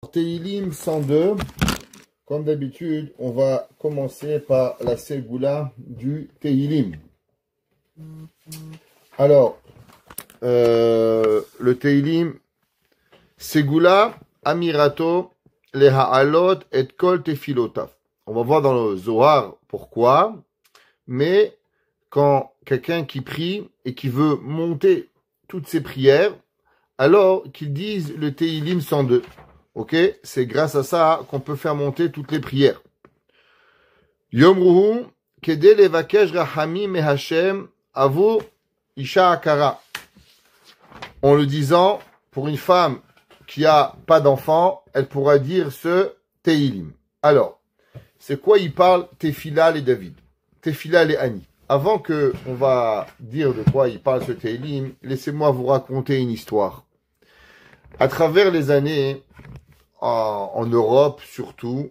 Tehilim 102, comme d'habitude, on va commencer par la Ségoula du Tehilim. Alors, le Tehilim, Ségoula, Amirato, les Ha'alot et Kol Tefilotaf. On va voir dans le Zohar pourquoi, mais quand quelqu'un qui prie et qui veut monter toutes ses prières, alors qu'ils disent le Tehilim 102. Ok, c'est grâce à ça qu'on peut faire monter toutes les prières. Yom Ruhu, Kede levakesh rachamim me Hashem avur isha akara. En le disant, pour une femme qui a pas d'enfant, elle pourra dire ce Tehilim. Alors, c'est quoi il parle Tefila et David, Tefila et Annie. Avant que on va dire de quoi il parle ce Tehilim, laissez-moi vous raconter une histoire. À travers les années, en Europe surtout,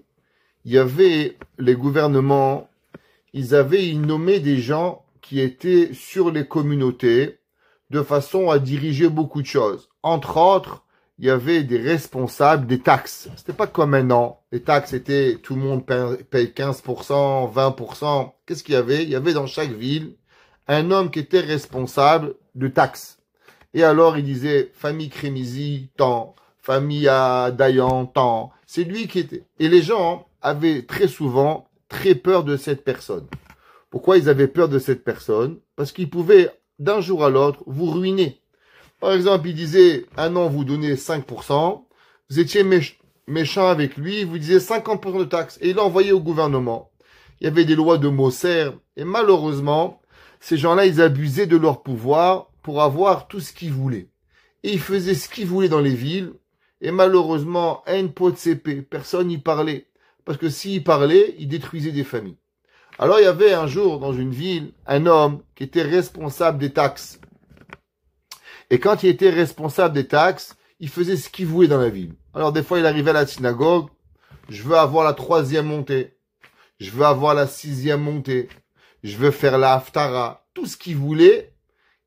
il y avait les gouvernements, ils nommaient des gens qui étaient sur les communautés de façon à diriger beaucoup de choses. Entre autres, il y avait des responsables des taxes. C'était pas comme maintenant. Les taxes étaient, tout le monde paye 15%, 20%. Qu'est-ce qu'il y avait? Il y avait dans chaque ville un homme qui était responsable de taxes. Et alors, il disait, famille Crémisy, tant. Famille à Dayan, tant. C'est lui qui était. Et les gens avaient très souvent très peur de cette personne. Pourquoi ils avaient peur de cette personne? Parce qu'il pouvait, d'un jour à l'autre, vous ruiner. Par exemple, il disait, un an, vous donnez 5%, vous étiez méchant avec lui, vous disiez 50% de taxes, et il l'envoyait au gouvernement. Il y avait des lois de Moser, et malheureusement, ces gens-là, ils abusaient de leur pouvoir pour avoir tout ce qu'ils voulaient. Et ils faisaient ce qu'ils voulaient dans les villes, et malheureusement, à une peau de CP, personne n'y parlait. Parce que s'il parlait, il détruisait des familles. Alors il y avait un jour dans une ville, un homme qui était responsable des taxes. Et quand il était responsable des taxes, il faisait ce qu'il voulait dans la ville. Alors des fois, il arrivait à la synagogue, je veux avoir la 3e montée, je veux avoir la 6e montée, je veux faire la haftara. Tout ce qu'il voulait,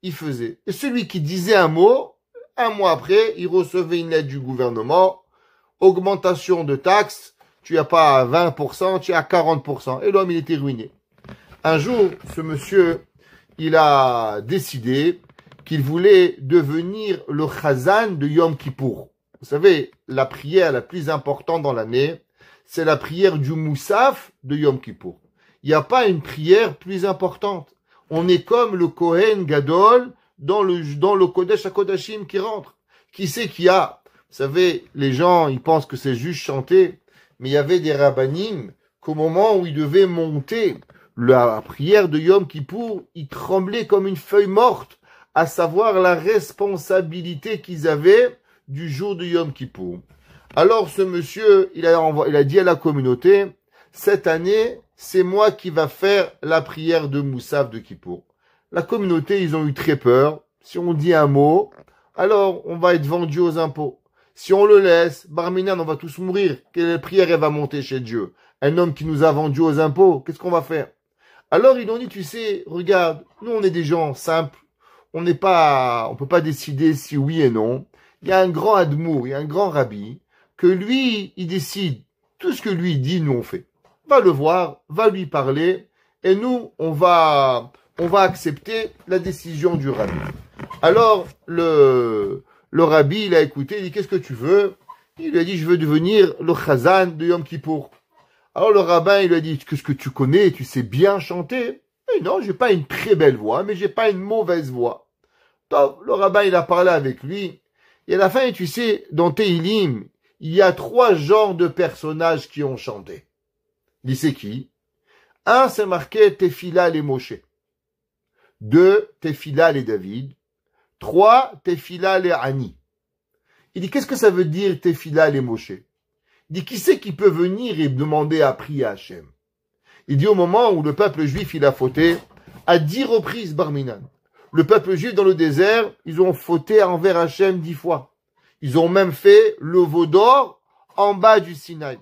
il faisait. Et celui qui disait un mot, un mois après, il recevait une lettre du gouvernement, augmentation de taxes, tu n'as pas 20%, tu as 40%. Et l'homme, il était ruiné. Un jour, ce monsieur, il a décidé qu'il voulait devenir le chazan de Yom Kippour. Vous savez, la prière la plus importante dans l'année, c'est la prière du Moussaf de Yom Kippour. Il n'y a pas une prière plus importante. On est comme le Kohen Gadol dans le Kodesh HaKodashim qui rentre. Qui c'est qui a? Vous savez, les gens, ils pensent que c'est juste chanter, mais il y avait des rabbanim qu'au moment où ils devaient monter la prière de Yom Kippour, ils tremblaient comme une feuille morte, à savoir la responsabilité qu'ils avaient du jour de Yom Kippour. Alors ce monsieur, il a dit à la communauté, cette année, c'est moi qui va faire la prière de Moussaf de Kippour. La communauté, ils ont eu très peur. Si on dit un mot, alors on va être vendu aux impôts. Si on le laisse, Barminan, on va tous mourir. Quelle prière elle va monter chez Dieu? Un homme qui nous a vendus aux impôts, qu'est-ce qu'on va faire? Alors ils ont dit, tu sais, regarde, nous on est des gens simples. On peut pas décider si oui et non. Il y a un grand admour, il y a un grand rabbi, que lui, il décide. Tout ce que lui dit, nous on fait. Va le voir, va lui parler, et nous, on va accepter la décision du rabbi. Alors, le rabbi, il a écouté, il dit, qu'est-ce que tu veux? Il lui a dit, je veux devenir le chazan de Yom Kippour. Alors le rabbin, il lui a dit, qu'est-ce que tu connais? Tu sais bien chanter? Et non, j'ai pas une très belle voix, mais j'ai pas une mauvaise voix. Donc, le rabbin, il a parlé avec lui. Et à la fin, tu sais, dans Tehilim, il y a 3 genres de personnages qui ont chanté. Il dit, c'est qui? 1, c'est marqué Tefila et Moshe. 2, Tefila et David. 3, Tefila et Annie. Il dit, qu'est-ce que ça veut dire Tefila et Moshe? Il dit, qui c'est qui peut venir et demander à prier à Hachem? Il dit, au moment où le peuple juif, il a fauté, à 10 reprises, Barminan. Le peuple juif dans le désert, ils ont fauté envers Hachem 10 fois. Ils ont même fait le veau d'or en bas du Sinaï.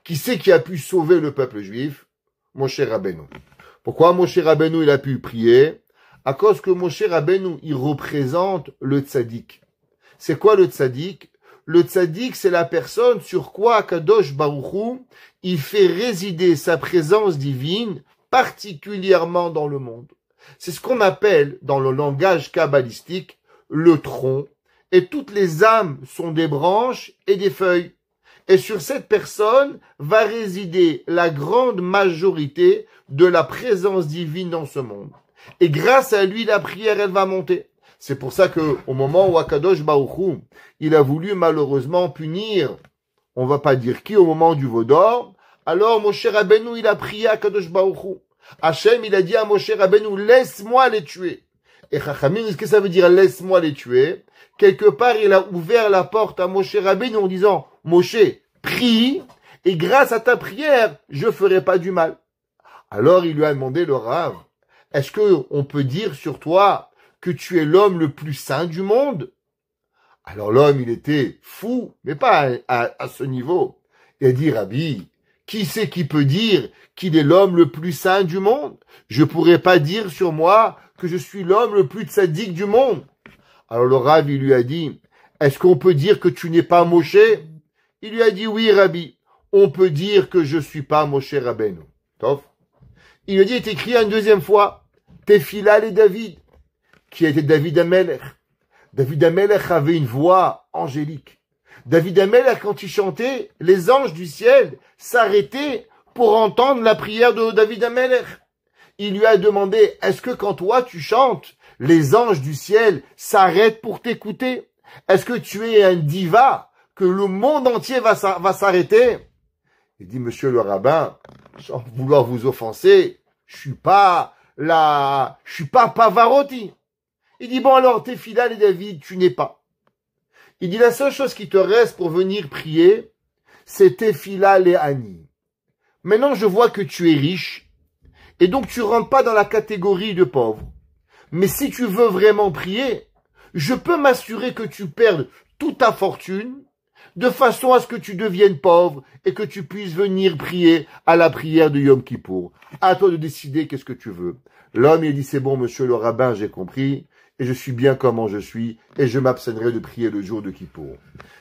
Qui c'est qui a pu sauver le peuple juif? Moshe Rabbeinu. Pourquoi Moshe Rabbeinu il a pu prier? À cause que Moshe Rabbeinu il représente le tzaddik. C'est quoi le tzaddik? Le tzaddik, c'est la personne sur quoi Kadosh Baruch Hu, il fait résider sa présence divine, particulièrement dans le monde. C'est ce qu'on appelle, dans le langage kabbalistique, le tronc, et toutes les âmes sont des branches et des feuilles. Et sur cette personne va résider la grande majorité de la présence divine dans ce monde. Et grâce à lui, la prière, elle va monter. C'est pour ça que, au moment où Akadosh Baruch Hu, il a voulu malheureusement punir, on va pas dire qui, au moment du veau d'or, alors Moshe Rabbeinu, il a prié à Akadosh Baruch Hu. Hachem, il a dit à Moshe Rabbeinu, laisse-moi les tuer. Et Chachamim, qu'est-ce que ça veut dire, laisse-moi les tuer? Quelque part, il a ouvert la porte à Moshe Rabbeinu en disant, Moshe, prie, et grâce à ta prière, je ferai pas du mal. Alors, il lui a demandé le Rav, est-ce que on peut dire sur toi que tu es l'homme le plus saint du monde? Alors l'homme, il était fou, mais pas à ce niveau. Il a dit, Rabbi, qui c'est qui peut dire qu'il est l'homme le plus saint du monde? Je pourrais pas dire sur moi que je suis l'homme le plus tzaddik du monde. Alors le Rav, il lui a dit, est-ce qu'on peut dire que tu n'es pas Moshe? Il lui a dit, oui, Rabbi, on peut dire que je suis pas Moshe Rabbeinu. Tof. Il lui a dit, il est écrit une deuxième fois, Tefila et David, qui était David Amelech. David Amelech avait une voix angélique. David Amelech, quand il chantait, les anges du ciel s'arrêtaient pour entendre la prière de David Amelech. Il lui a demandé, est-ce que quand toi tu chantes, les anges du ciel s'arrêtent pour t'écouter? Est-ce que tu es un diva, que le monde entier va s'arrêter? Il dit, monsieur le rabbin, sans vouloir vous offenser, je suis pas Pavarotti. Il dit, bon alors, Tefila et David, tu n'es pas. Il dit, la seule chose qui te reste pour venir prier, c'est Tefila et Ani. Maintenant, je vois que tu es riche, et donc tu rentres pas dans la catégorie de pauvre. Mais si tu veux vraiment prier, je peux m'assurer que tu perdes toute ta fortune, de façon à ce que tu deviennes pauvre et que tu puisses venir prier à la prière de Yom Kippour. À toi de décider qu'est-ce que tu veux. L'homme, il dit, c'est bon, monsieur le rabbin, j'ai compris, et je suis bien comment je suis, et je m'abstiendrai de prier le jour de Kippour.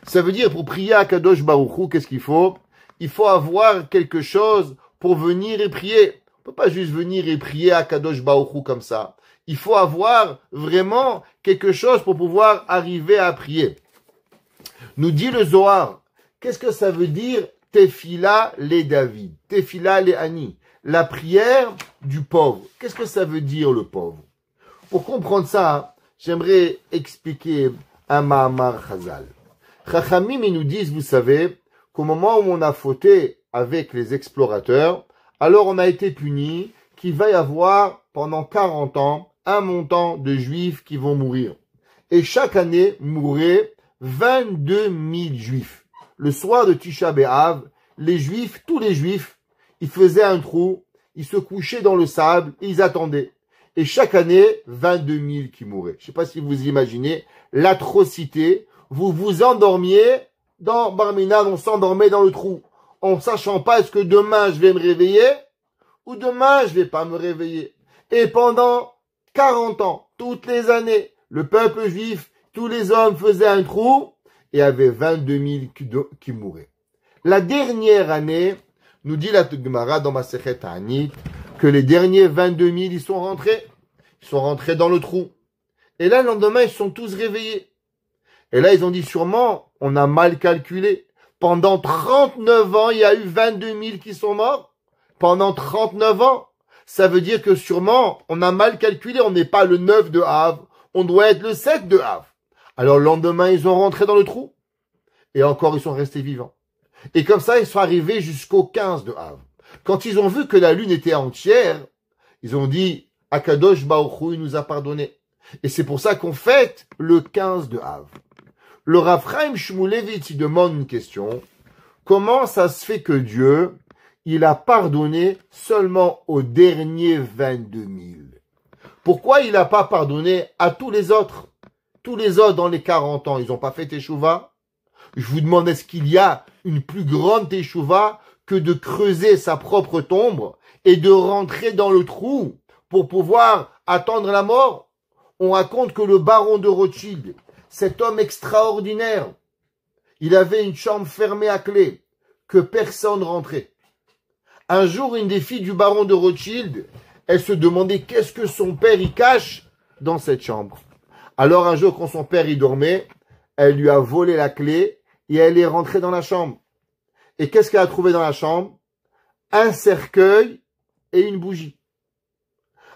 Ça veut dire, pour prier à Kadosh Baruch Hu, qu'est-ce qu'il faut? Il faut avoir quelque chose pour venir et prier. On peut pas juste venir et prier à Kadosh Baruch Hu comme ça. Il faut avoir vraiment quelque chose pour pouvoir arriver à prier. Nous dit le Zohar, qu'est-ce que ça veut dire Tefila les David, Tefila les Ani, la prière du pauvre. Qu'est-ce que ça veut dire le pauvre? Pour comprendre ça, j'aimerais expliquer un Mahamar Chazal. Chachamim, ils nous disent, vous savez, qu'au moment où on a fauté avec les explorateurs, alors on a été puni qu'il va y avoir pendant 40 ans un montant de juifs qui vont mourir. Et chaque année mourraient 22 000 juifs. Le soir de Tisha B'Av, les juifs, tous les juifs, ils faisaient un trou, ils se couchaient dans le sable, et ils attendaient. Et chaque année, 22 000 qui mouraient. Je ne sais pas si vous imaginez l'atrocité. Vous vous endormiez dans Barminan, on s'endormait dans le trou, en sachant pas est-ce que demain je vais me réveiller ou demain je vais pas me réveiller. Et pendant 40 ans, toutes les années, le peuple juif, tous les hommes faisaient un trou et avait 22 000 qui mouraient. La dernière année, nous dit la Gemara dans Masechet Ta'anit, que les derniers 22 000, ils sont rentrés dans le trou. Et là, le lendemain, ils sont tous réveillés. Et là, ils ont dit sûrement, on a mal calculé. Pendant 39 ans, il y a eu 22 000 qui sont morts. Pendant 39 ans. Ça veut dire que sûrement, on a mal calculé. On n'est pas le 9 de Av. On doit être le 7 de Av. Alors, le lendemain, ils ont rentré dans le trou. Et encore, ils sont restés vivants. Et comme ça, ils sont arrivés jusqu'au 15 de Av. Quand ils ont vu que la lune était entière, ils ont dit, Akadosh Baruch Hu, il nous a pardonné. Et c'est pour ça qu'on fête le 15 de Av. Le Rav Chaim Shmulevitz, il demande une question. Comment ça se fait que Dieu, il a pardonné seulement aux derniers 22 000? Pourquoi il n'a pas pardonné à tous les autres? Tous les autres dans les 40 ans, ils n'ont pas fait Teshuvah? Je vous demande, est-ce qu'il y a une plus grande Teshuvah que de creuser sa propre tombe et de rentrer dans le trou pour pouvoir attendre la mort? On raconte que le baron de Rothschild, cet homme extraordinaire, Il avait une chambre fermée à clé, que personne rentrait. Un jour, une des filles du baron de Rothschild, elle se demandait qu'est-ce que son père y cache dans cette chambre. Alors un jour, quand son père y dormait, elle lui a volé la clé et elle est rentrée dans la chambre. Et qu'est-ce qu'elle a trouvé dans la chambre? Un cercueil et une bougie.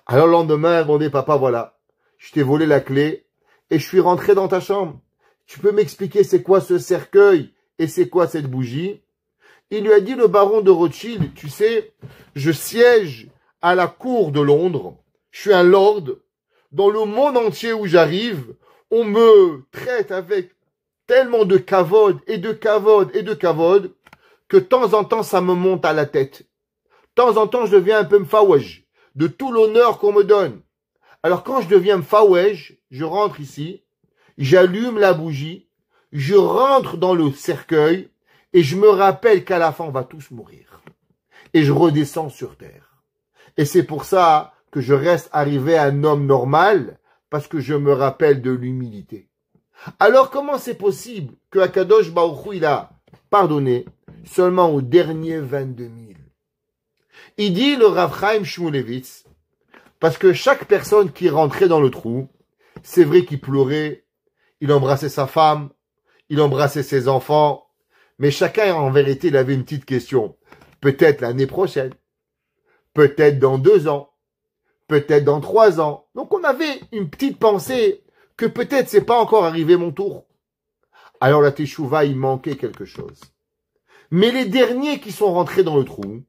Alors le lendemain, elle demandait, papa, voilà, je t'ai volé la clé et je suis rentré dans ta chambre. Tu peux m'expliquer c'est quoi ce cercueil et c'est quoi cette bougie? Il lui a dit, le baron de Rothschild, tu sais, je siège à la cour de Londres, je suis un lord, dans le monde entier où j'arrive, on me traite avec tellement de kavod et de kavod et de kavod que de temps en temps ça me monte à la tête. De temps en temps je deviens un peu mfawej de tout l'honneur qu'on me donne. Alors quand je deviens mfawej, je rentre ici, j'allume la bougie, je rentre dans le cercueil et je me rappelle qu'à la fin on va tous mourir. Et je redescends sur terre. Et c'est pour ça que je reste arrivé à un homme normal, parce que je me rappelle de l'humilité. Alors comment c'est possible que Akadosh Baruch Hu, il a pardonné seulement aux derniers 22 000? Il dit le Rav Chaim Shmulevitz, parce que chaque personne qui rentrait dans le trou, c'est vrai qu'il pleurait, il embrassait sa femme, il embrassait ses enfants, mais chacun en vérité il avait une petite question. Peut-être l'année prochaine, peut-être dans 2 ans, peut-être dans 3 ans. Donc on avait une petite pensée que peut-être c'est pas encore arrivé mon tour. Alors la Teshuvah, il manquait quelque chose. Mais les derniers qui sont rentrés dans le trou,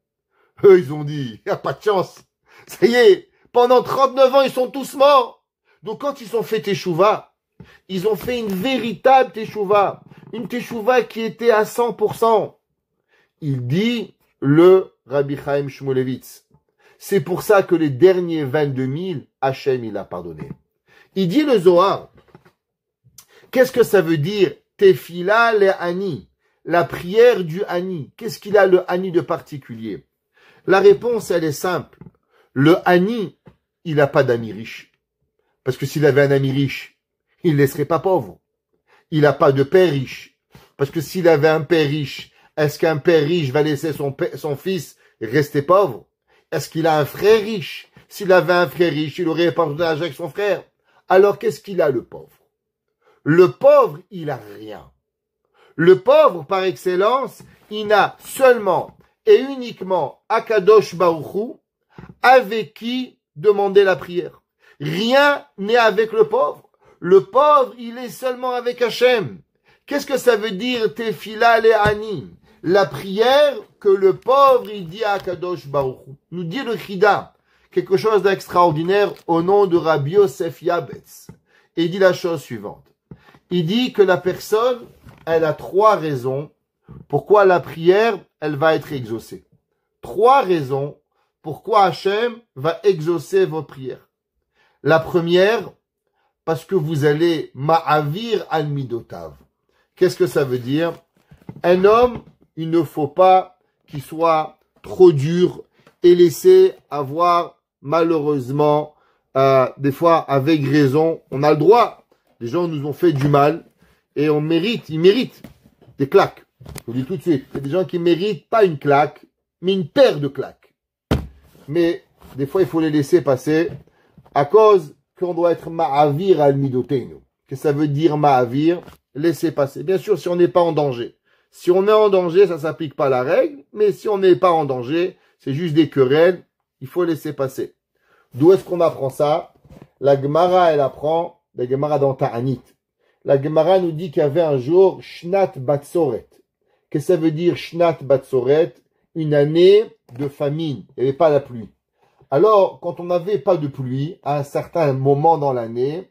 eux, ils ont dit, il n'y a pas de chance. Ça y est, pendant 39 ans, ils sont tous morts. Donc quand ils ont fait Teshuvah, ils ont fait une véritable Teshuvah. Une Teshuvah qui était à 100%. Il dit, le Rabbi Chaim Shmulevitz. C'est pour ça que les derniers 22 000, Hachem, il a pardonné. Il dit le Zohar. Qu'est-ce que ça veut dire? Tefila le Ani. La prière du Ani. Qu'est-ce qu'il a le Ani de particulier? La réponse, elle est simple. Le Ani, il n'a pas d'amis riches. Parce que s'il avait un ami riche, il ne laisserait pas pauvre. Il n'a pas de père riche. Parce que s'il avait un père riche, est-ce qu'un père riche va laisser son fils rester pauvre? Est-ce qu'il a un frère riche? S'il avait un frère riche, il aurait partagé avec son frère. Alors qu'est-ce qu'il a, le pauvre? Le pauvre, il a rien. Le pauvre, par excellence, il n'a seulement et uniquement Akadosh Baruch Hu, avec qui demander la prière. Rien n'est avec le pauvre. Le pauvre, il est seulement avec Hachem. Qu'est-ce que ça veut dire Tefila le Ani? La prière que le pauvre, il dit à Akadosh Baruch Hu. Nous dit le Chida, quelque chose d'extraordinaire au nom de Rabbi Yosef Yabetz. Et il dit la chose suivante. Il dit que la personne, elle a 3 raisons pourquoi la prière, elle va être exaucée. 3 raisons pourquoi Hachem va exaucer vos prières. La première, parce que vous allez ma'avir al midotav. Qu'est-ce que ça veut dire? Un homme, il ne faut pas qu'il soit trop dur et laisser avoir, malheureusement, des fois avec raison, on a le droit. Les gens nous ont fait du mal et on mérite, ils méritent des claques. Je vous le dis tout de suite, il y a des gens qui méritent pas une claque, mais une paire de claques. Mais des fois, il faut les laisser passer à cause qu'on doit être ma'avir al midotenu. Qu'est-ce que ça veut dire ma'avir? Laisser passer. Bien sûr, si on n'est pas en danger. Si on est en danger, ça s'applique pas à la règle, mais si on n'est pas en danger, c'est juste des querelles, il faut laisser passer. D'où est-ce qu'on apprend ça? La Gemara, elle apprend, la Gemara dans Ta'anit. La Gemara nous dit qu'il y avait un jour Shnat Batsoret. Qu'est-ce que ça veut dire Shnat Batsoret? Une année de famine. Il n'y avait pas la pluie. Alors, quand on n'avait pas de pluie, à un certain moment dans l'année,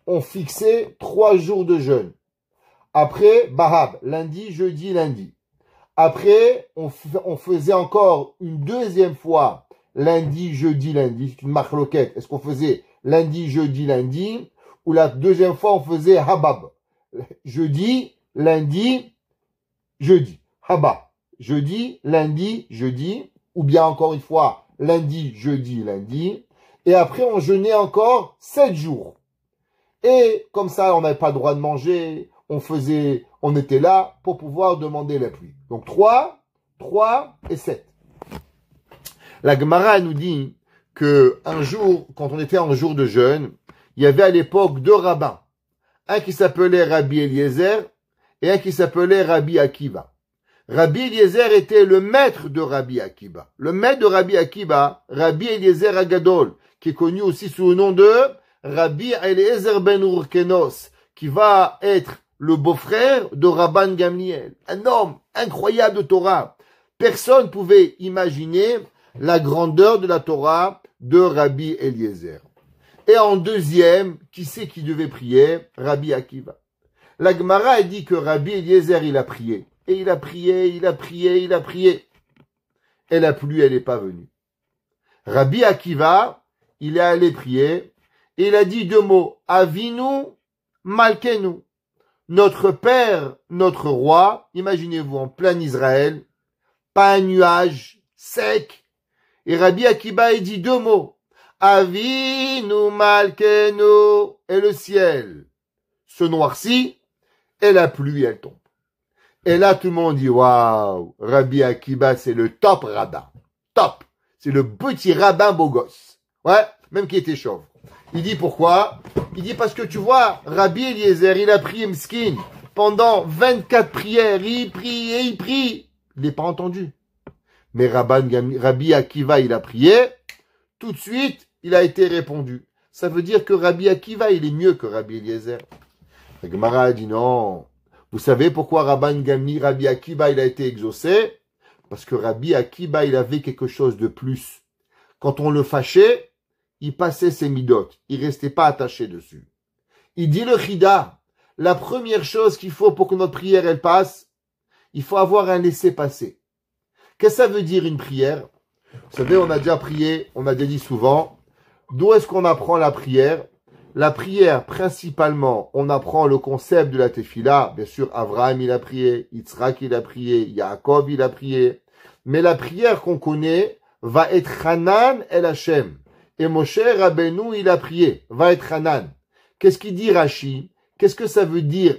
on fixait 3 jours de jeûne. Après, Bahab, lundi, jeudi, lundi. Après, on faisait encore une deuxième fois lundi, jeudi, lundi. C'est une marloquette. Est-ce qu'on faisait lundi, jeudi, lundi? Ou la deuxième fois, on faisait Habab. Jeudi, lundi, jeudi. Habab. Jeudi, lundi, jeudi. Ou bien encore une fois, lundi, jeudi, lundi. Et après, on jeûnait encore 7 jours. Et comme ça, on n'avait pas le droit de manger. on était là pour pouvoir demander la pluie. Donc 3 et 7. La Gemara nous dit que un jour, quand on était en jour de jeûne, il y avait à l'époque 2 rabbins. Un qui s'appelait Rabbi Eliezer et un qui s'appelait Rabbi Akiva. Rabbi Eliezer était le maître de Rabbi Akiva. Le maître de Rabbi Akiva, Rabbi Eliezer Agadol, qui est connu aussi sous le nom de Rabbi Eliezer ben Urkenos, qui va être le beau-frère de Rabban Gamliel. Un homme incroyable de Torah. Personne ne pouvait imaginer la grandeur de la Torah de Rabbi Eliezer. Et en deuxième, qui c'est qui devait prier? Rabbi Akiva. La Gemara a dit que Rabbi Eliezer, il a prié. Et il a prié. Et la pluie, elle n'est pas venue. Rabbi Akiva, il est allé prier. Et il a dit 2 mots. Avinu, Malkenu. Notre Père, notre Roi. Imaginez-vous, en plein Israël. Pas un nuage, sec. Et Rabbi Akiva, il dit 2 mots. Avinu Malkenu. Et le ciel se noircit. Et la pluie, elle tombe. Et là, tout le monde dit, waouh, Rabbi Akiva, c'est le top rabbin. Top. C'est le petit rabbin beau gosse. Ouais, même qui était chauve. Il dit pourquoi? Il dit parce que tu vois, Rabbi Eliezer, il a prié Mskin pendant 24 prières. Il prie et il prie. Il n'est pas entendu. Mais Rabbi Akiva, il a prié. Tout de suite, il a été répondu. Ça veut dire que Rabbi Akiva, il est mieux que Rabbi Eliezer. La Gemara a dit non. Vous savez pourquoi Rabbi Akiva, il a été exaucé? Parce que Rabbi Akiva, il avait quelque chose de plus. Quand on le fâchait, il passait ses midotes. Il restait pas attaché dessus. Il dit le Chida, la première chose qu'il faut pour que notre prière, elle passe, il faut avoir un laissez-passer. Qu'est-ce que ça veut dire une prière? Vous savez, on a déjà prié, on a déjà dit souvent, d'où est-ce qu'on apprend la prière? La prière, principalement, on apprend le concept de la tefila. Bien sûr, Abraham, il a prié, Yitzhak, il a prié, Yaakov, il a prié. Mais la prière qu'on connaît va être Hanan el Hashem. Et Moshe Rabbeinu, il a prié, va être Hanan. Qu'est-ce qu'il dit Rashi? Qu'est-ce que ça veut dire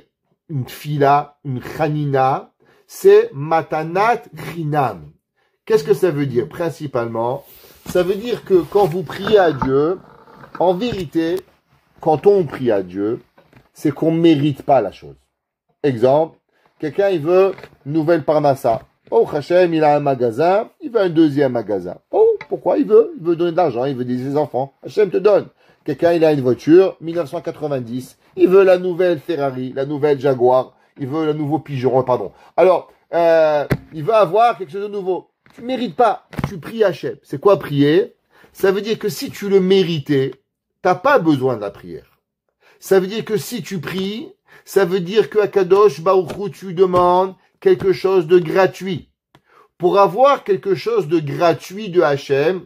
une tefila, une chanina? C'est matanat chinam. Qu'est-ce que ça veut dire? Principalement, ça veut dire que quand vous priez à Dieu, en vérité, quand on prie à Dieu, c'est qu'on ne mérite pas la chose. Exemple, quelqu'un, il veut une nouvelle parnassa. Oh, Hachem, il a un magasin, il veut un deuxième magasin. Oh, pourquoi il veut donner de l'argent, il veut aider ses enfants. Hachem te donne. Quelqu'un, il a une voiture, 1990, il veut la nouvelle Ferrari, la nouvelle Jaguar, il veut le nouveau Pigeon, pardon. Alors, il veut avoir quelque chose de nouveau. Tu ne mérites pas, tu pries Hachem. C'est quoi prier? Ça veut dire que si tu le méritais, t'as pas besoin de la prière. Ça veut dire que si tu pries, ça veut dire que à Kadosh Baruch Hu, tu demandes quelque chose de gratuit. Pour avoir quelque chose de gratuit de Hachem,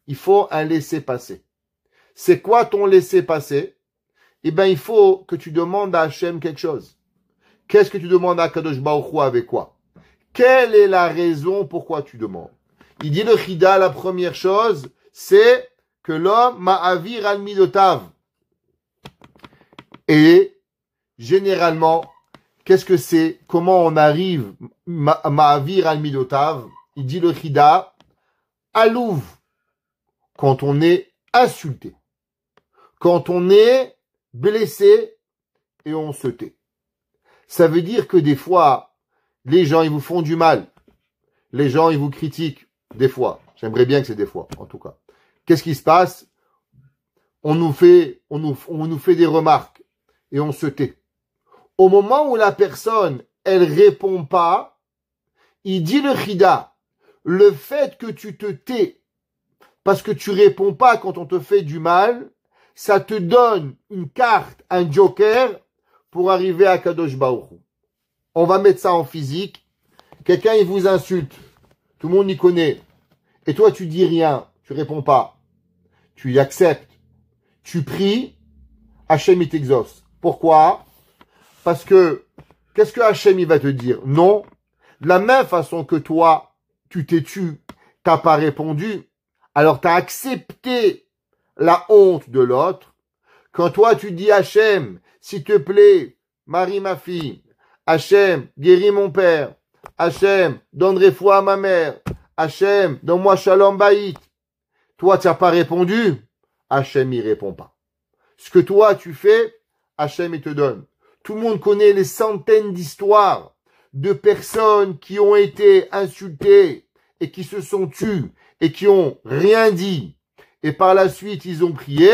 il faut un laisser-passer. C'est quoi ton laisser-passer? Eh bien, il faut que tu demandes à Hachem quelque chose. Qu'est-ce que tu demandes à Kadosh Baruch Hu avec quoi? Quelle est la raison pourquoi tu demandes? Il dit le Chida, la première chose, c'est que l'homme ma'avir al midotav. Et généralement, qu'est-ce que c'est? Comment on arrive ma'avir al midotav? Il dit le Chida, alouv, quand on est insulté, quand on est blessé et on se tait. Ça veut dire que des fois, les gens, ils vous font du mal. Les gens, ils vous critiquent. Des fois. J'aimerais bien que c'est des fois, en tout cas. Qu'est-ce qui se passe? On nous fait des remarques et on se tait. Au moment où la personne, elle répond pas, il dit le Chida, le fait que tu te tais parce que tu réponds pas quand on te fait du mal, ça te donne une carte, un joker pour arriver à Kadosh Baruch Hu. On va mettre ça en physique. Quelqu'un, il vous insulte. Tout le monde y connaît. Et toi, tu dis rien. Tu réponds pas. Tu y acceptes. Tu pries. Hachem, il t'exauce. Pourquoi? Parce que, qu'est-ce que Hachem, il va te dire? Non. De la même façon que toi, tu t'es tu, t'as pas répondu. Alors, t'as accepté la honte de l'autre. Quand toi, tu dis Hachem, s'il te plaît, marie ma fille. Hachem, guéris mon père. Hachem, donne foi à ma mère. Hachem, donne-moi shalom baït. Toi, tu n'as pas répondu. Hachem, il répond pas. Ce que toi, tu fais, Hachem, il te donne. Tout le monde connaît les centaines d'histoires de personnes qui ont été insultées et qui se sont tues et qui ont rien dit. Et par la suite, ils ont prié.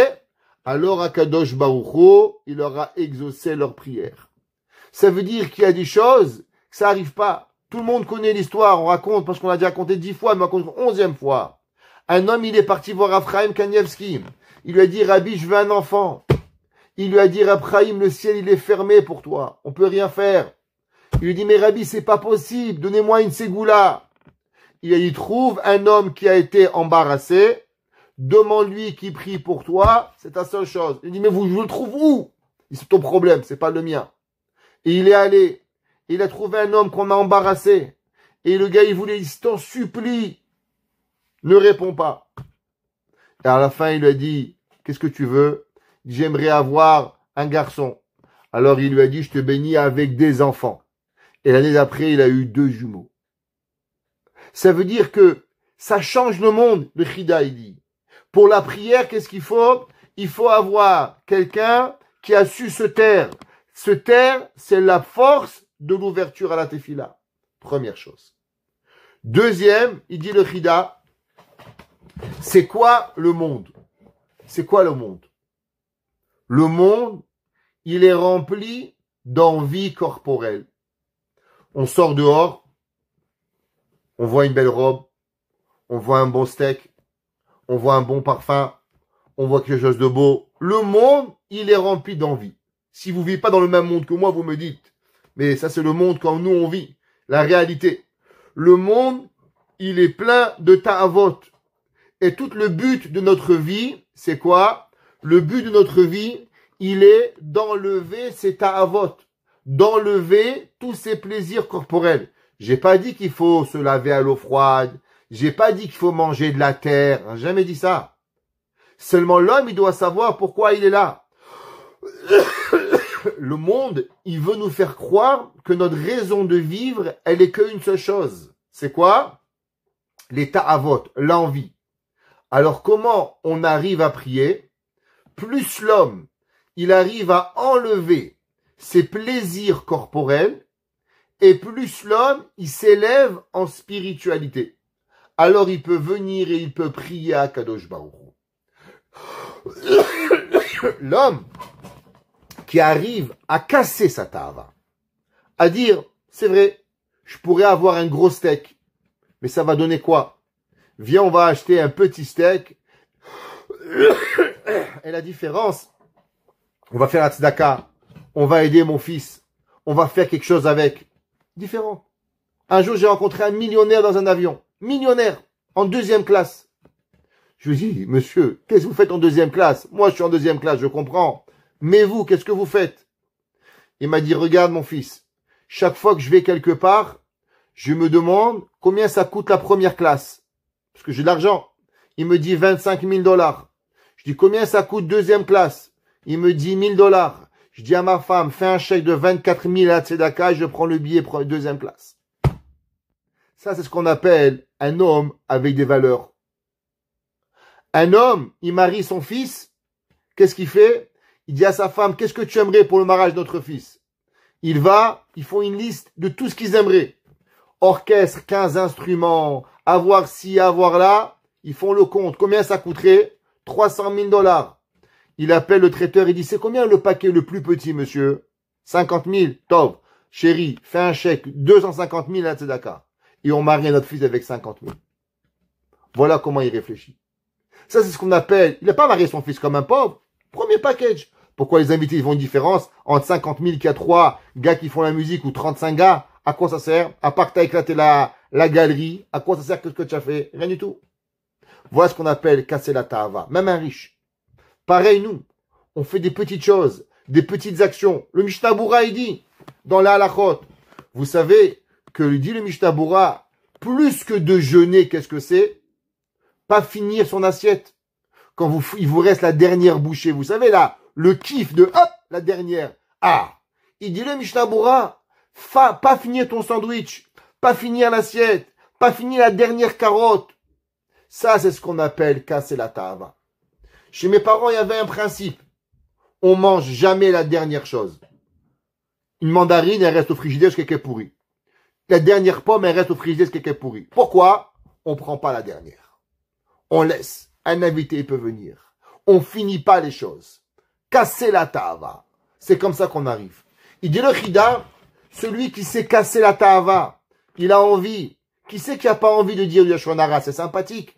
Alors, Akadosh Baruch Hu, il leur a exaucé leur prière. Ça veut dire qu'il y a des choses, que ça n'arrive pas. Tout le monde connaît l'histoire, on raconte, parce qu'on l'a déjà raconté 10 fois, mais on raconte 11e fois. Un homme, il est parti voir Ephraim Kanievski. Il lui a dit, Rabbi, je veux un enfant. Il lui a dit, Ephraim, le ciel, il est fermé pour toi. On peut rien faire. Il lui dit, mais Rabbi, c'est pas possible. Donnez-moi une ségoula. Il a dit, trouve un homme qui a été embarrassé. Demande-lui qui prie pour toi. C'est ta seule chose. Il dit, mais je le trouve où? C'est ton problème, c'est pas le mien. Et il est allé. Il a trouvé un homme qu'on a embarrassé. Et le gars, il voulait, il t'en supplie. Ne réponds pas. Et à la fin, il lui a dit, qu'est-ce que tu veux? J'aimerais avoir un garçon. Alors il lui a dit, je te bénis avec des enfants. Et l'année d'après, il a eu 2 jumeaux. Ça veut dire que ça change le monde, le Chida, il dit. Pour la prière, qu'est-ce qu'il faut? Il faut avoir quelqu'un qui a su se taire. Se taire, c'est la force de l'ouverture à la tefila. Première chose. Deuxième, il dit le Chida, c'est quoi le monde? C'est quoi le monde? Le monde, il est rempli d'envie corporelle. On sort dehors, on voit une belle robe, on voit un bon steak, on voit un bon parfum, on voit quelque chose de beau. Le monde, il est rempli d'envie. Si vous ne vivez pas dans le même monde que moi, vous me dites. Mais ça, c'est le monde quand nous, on vit. La réalité. Le monde, il est plein de ta'avot. Et tout le but de notre vie, c'est quoi? Le but de notre vie, il est d'enlever ces ta'avot. D'enlever tous ces plaisirs corporels. J'ai pas dit qu'il faut se laver à l'eau froide. J'ai pas dit qu'il faut manger de la terre. J'ai jamais dit ça. Seulement l'homme, il doit savoir pourquoi il est là. Le monde, il veut nous faire croire que notre raison de vivre, elle est qu'une seule chose. C'est quoi? Les ta'avot, l'envie. Alors comment on arrive à prier? Plus l'homme, il arrive à enlever ses plaisirs corporels, et plus l'homme, il s'élève en spiritualité. Alors il peut venir et il peut prier à Kadosh Baruch Hu. L'homme qui arrive à casser sa ta'ava, à dire, c'est vrai, je pourrais avoir un gros steak, mais ça va donner quoi? Viens, on va acheter un petit steak, et la différence, on va faire la tzedaka, on va aider mon fils, on va faire quelque chose avec. Différent. Un jour, j'ai rencontré un millionnaire dans un avion. Millionnaire, en 2e classe. Je lui dis, monsieur, qu'est-ce que vous faites en 2e classe? Moi, je suis en 2e classe, je comprends. Mais vous, qu'est-ce que vous faites? Il m'a dit, regarde mon fils, chaque fois que je vais quelque part, je me demande combien ça coûte la première classe. Parce que j'ai de l'argent. Il me dit 25 000 $. Je dis, combien ça coûte 2e classe? Il me dit 1 000 $. Je dis à ma femme, fais un chèque de 24 000 à Tzedaka et je prends le billet pour 2e classe. Ça, c'est ce qu'on appelle un homme avec des valeurs. Un homme, il marie son fils. Qu'est-ce qu'il fait? Il dit à sa femme, qu'est-ce que tu aimerais pour le mariage de notre fils? Ils font une liste de tout ce qu'ils aimeraient. Orchestre, 15 instruments, avoir ci, avoir là. Ils font le compte. Combien ça coûterait? 300 000 $. Il appelle le traiteur, il dit, c'est combien le paquet le plus petit, monsieur? 50 000. Tov, chérie, fais un chèque, 250 000 à Tzedaka. Et on marie notre fils avec 50 000. Voilà comment il réfléchit. Ça, c'est ce qu'on appelle, il n'a pas marié son fils comme un pauvre. Premier package. Pourquoi les invités, ils font une différence entre 50 000 qui a 3 gars qui font la musique ou 35 gars? À quoi ça sert? À part que t'as éclaté la galerie. À quoi ça sert? Qu'est-ce que tu as fait? Rien du tout. Voilà ce qu'on appelle casser la ta'ava. Même un riche. Pareil, nous, on fait des petites choses, des petites actions. Le Mishnah Berurah, il dit, dans la halachot, vous savez que dit le Mishnah Berurah, plus que de jeûner, qu'est-ce que c'est? Pas finir son assiette. Il vous reste la dernière bouchée, vous savez là, le kiff de hop, la dernière. Ah, Il dit le Mishnah Berurah, pas finir ton sandwich, pas finir l'assiette, pas finir la dernière carotte. Ça, c'est ce qu'on appelle casser la tava. Chez mes parents, il y avait un principe. On mange jamais la dernière chose. Une mandarine, elle reste au frigidaire jusqu'à qu'elle est pourrie. La dernière pomme, elle reste au frigidaire jusqu'à qu'elle est pourrie. Pourquoi? On prend pas la dernière. On laisse. Un invité peut venir. On finit pas les choses. Casser la tava. C'est comme ça qu'on arrive. Il dit le chida, celui qui sait casser la tava, il a envie. Qui sait qui a pas envie de dire du Yashon Hara, c'est sympathique.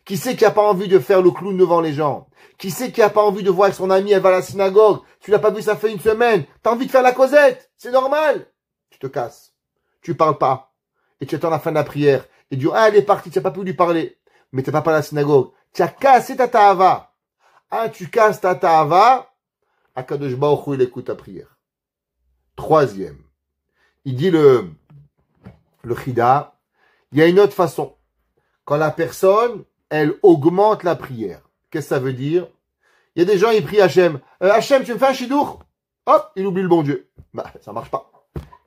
Qui sait qui a pas envie de faire le clown devant les gens? Qui sait qui a pas envie de voir avec son ami, elle va à la synagogue? Tu l'as pas vu, ça fait une semaine. T'as envie de faire la causette. C'est normal. Tu te casses. Tu parles pas. Et tu attends la fin de la prière. Et tu dis, ah, elle est partie, tu n'as pas pu lui parler. Mais tu n'es pas à la synagogue. Tu as cassé ta ta'ava. Ah, tu casses ta ta'ava. Akadosh Baruch Hu, il écoute ta prière. Troisième. Il dit le chida. Il y a une autre façon. Quand la personne, elle augmente la prière. Qu'est-ce que ça veut dire? Il y a des gens, ils prient Hachem. Hachem, tu me fais un chidour? Hop, il oublie le bon Dieu. Bah, ça marche pas.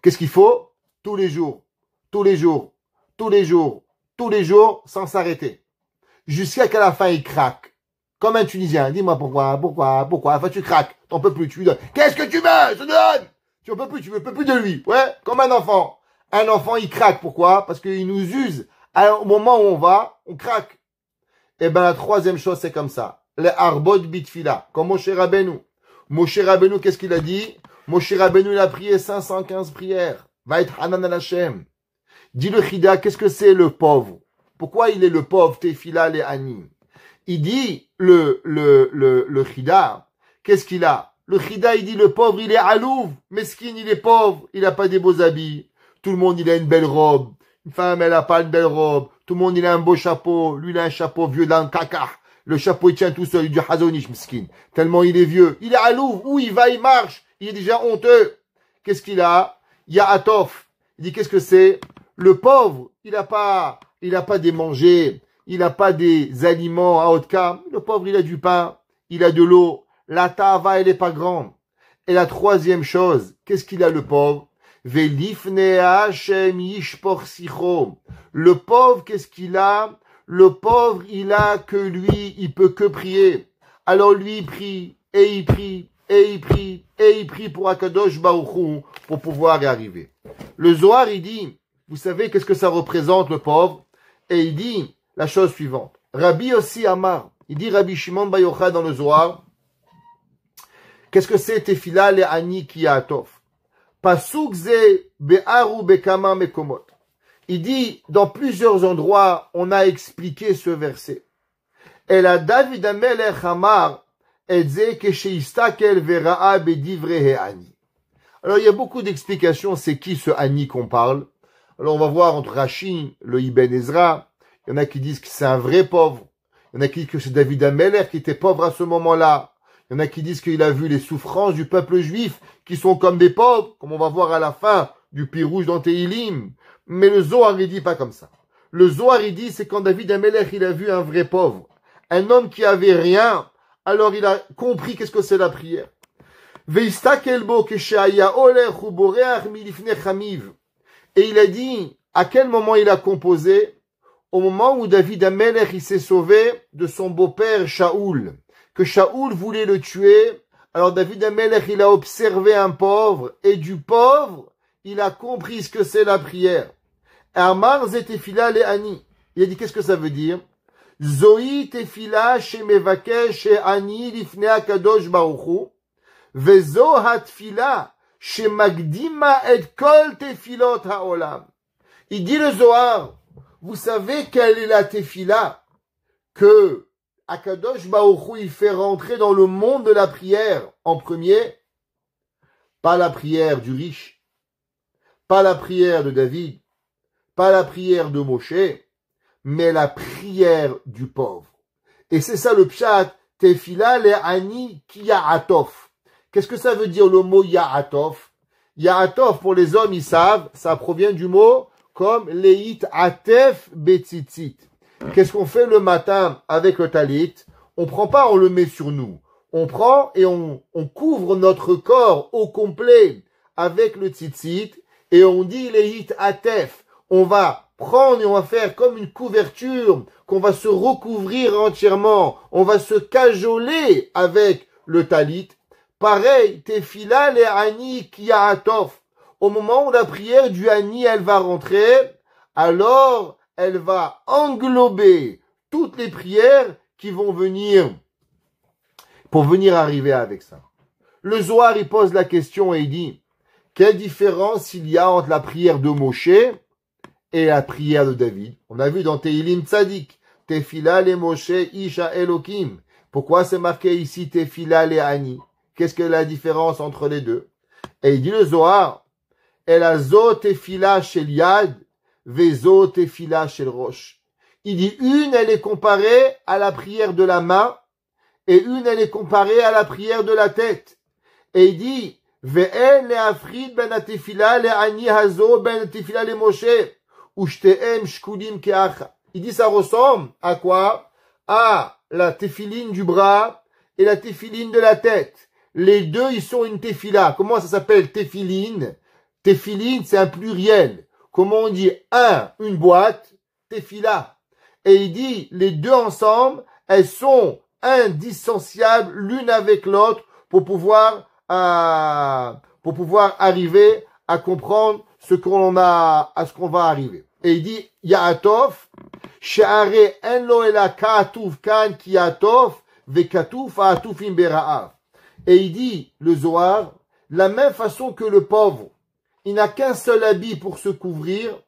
Qu'est-ce qu'il faut? Tous les jours, tous les jours, tous les jours, tous les jours, sans s'arrêter. Jusqu'à qu'à la fin, il craque. Comme un Tunisien. Dis-moi pourquoi. Enfin, tu craques. T'en peux plus, tu lui donnes. Qu'est-ce que tu veux? Je te donne! Tu en peux plus, tu veux plus de lui. Ouais, comme un enfant. Un enfant, il craque. Pourquoi? Parce qu'il nous use. Alors, au moment où on va, on craque. Et ben, la troisième chose, c'est comme ça. Les arbot bitfila. Comme Moshe Rabbeinu. Moshe Rabbeinu, qu'est-ce qu'il a dit? Moshe Rabbeinu, il a prié 515 prières. Va être Hanan al Hashem. Dis le chida, qu'est-ce que c'est le pauvre? Pourquoi il est le pauvre, tefila le ani? Il dit, le chida, qu'est-ce qu'il a? Le chida, il dit, le pauvre, il est alouf. Meskin, il est pauvre. Il a pas des beaux habits. Tout le monde, il a une belle robe. Une femme, elle a pas une belle robe. Tout le monde, il a un beau chapeau. Lui, il a un chapeau vieux d'un caca. Le chapeau, il tient tout seul, du hazonish, meskin. Tellement il est vieux. Il est alouf. Où il va, il marche. Il est déjà honteux. Qu'est-ce qu'il a? Yaatof. Il dit, qu'est-ce que c'est? Le pauvre, il a pas des manger. Il a pas des aliments à haute gamme. Le pauvre, il a du pain. Il a de l'eau. La tava, elle est pas grande. Et la troisième chose, qu'est-ce qu'il a, le pauvre? Le pauvre, qu'est-ce qu'il a? Le pauvre, il a que lui, il peut que prier. Alors lui, il prie, et il prie, et il prie, et il prie pour Akadosh Baruch Hu, pour pouvoir y arriver. Le Zohar, il dit, vous savez qu'est-ce que ça représente, le pauvre? Et il dit la chose suivante. Rabbi aussi Amar, il dit Rabbi Shimon Bar Yochai dans le Zohar, qu'est-ce que c'est Tefila le Ani Kiyatov? Pasuk ze be'aru bekama mekomot. Il dit, dans plusieurs endroits, on a expliqué ce verset. Et la David Amelech Amar, etze kesheistakel vera'a bedivrehe ani. Alors, il y a beaucoup d'explications, c'est qui ce Ani qu'on parle? Alors, on va voir entre Rashi, le Ibn Ezra, il y en a qui disent que c'est un vrai pauvre. Il y en a qui disent que c'est David Amelech qui était pauvre à ce moment-là. Il y en a qui disent qu'il a vu les souffrances du peuple juif qui sont comme des pauvres, comme on va voir à la fin du Pirouge dans Tehilim. Mais le Zohar, il dit pas comme ça. Le Zohar, il dit, c'est quand David Amelech, il a vu un vrai pauvre. Un homme qui avait rien, alors il a compris qu'est-ce que c'est la prière. Et il a dit, à quel moment il a composé? Au moment où David Amelech, il s'est sauvé de son beau-père Shaoul. Que Shaoul voulait le tuer. Alors David Amelech, il a observé un pauvre, et du pauvre, il a compris ce que c'est la prière. Amar ze tefila le ani. Il a dit, qu'est-ce que ça veut dire? Zohi tefila she mevakesh she ani lifnei akadosh baruch hu, vezo hatfila she magdima et kol tefilot haolam. Il dit le Zohar, vous savez quelle est la tefila que Akadosh Baruch Hu, il fait rentrer dans le monde de la prière en premier? Pas la prière du riche, pas la prière de David, pas la prière de Moshe, mais la prière du pauvre. Et c'est ça le pshat, tefila le ani ki ya'atof. Qu'est-ce que ça veut dire le mot ya'atof? Ya'atof, pour les hommes, ils savent, ça provient du mot comme leit atef betzitzit. Qu'est-ce qu'on fait le matin avec le talit? On prend pas, on le met sur nous. On prend et on couvre notre corps au complet avec le tzitzit, et on dit les hit atef. On va prendre et on va faire comme une couverture, qu'on va se recouvrir entièrement, on va se cajoler avec le talit. Pareil, tefila le ani kiyaatof. Au moment où la prière du ani, elle va rentrer, alors elle va englober toutes les prières qui vont venir, pour venir arriver avec ça. Le Zohar, il pose la question et il dit, quelle différence il y a entre la prière de Moshe et la prière de David? On a vu dans Tehilim Tzadik, Tefila le Moshe Isha Elokim. Pourquoi c'est marqué ici Tefila le Ani? Qu'est-ce que la différence entre les deux? Et il dit le Zohar, Elazo Tefila shel Yad, Vezo Tefila shel Rosh. Il dit une, elle est comparée à la prière de la main, et une, elle est comparée à la prière de la tête. Et il dit, Ve'en le'afrid ben atefila le'ani hazo ben atefila le Moshe, u'shte'em shkulim ke'acha. Il dit, ça ressemble à quoi? À la téphiline du bras et la téphiline de la tête. Les deux, ils sont une tefila. Comment ça s'appelle téphiline? Téphiline, c'est un pluriel. Comment on dit une boîte? Tefila. Et il dit, les deux ensemble, elles sont indissociables l'une avec l'autre pour pouvoir arriver à comprendre ce qu'on va arriver. Et il dit, Yaatov, she'are en lo ela ka'atuf kan ki Yaatov, ve katuf ha'atufim bera'av. Et il dit, le Zohar, la même façon que le pauvre, il n'a qu'un seul habit pour se couvrir.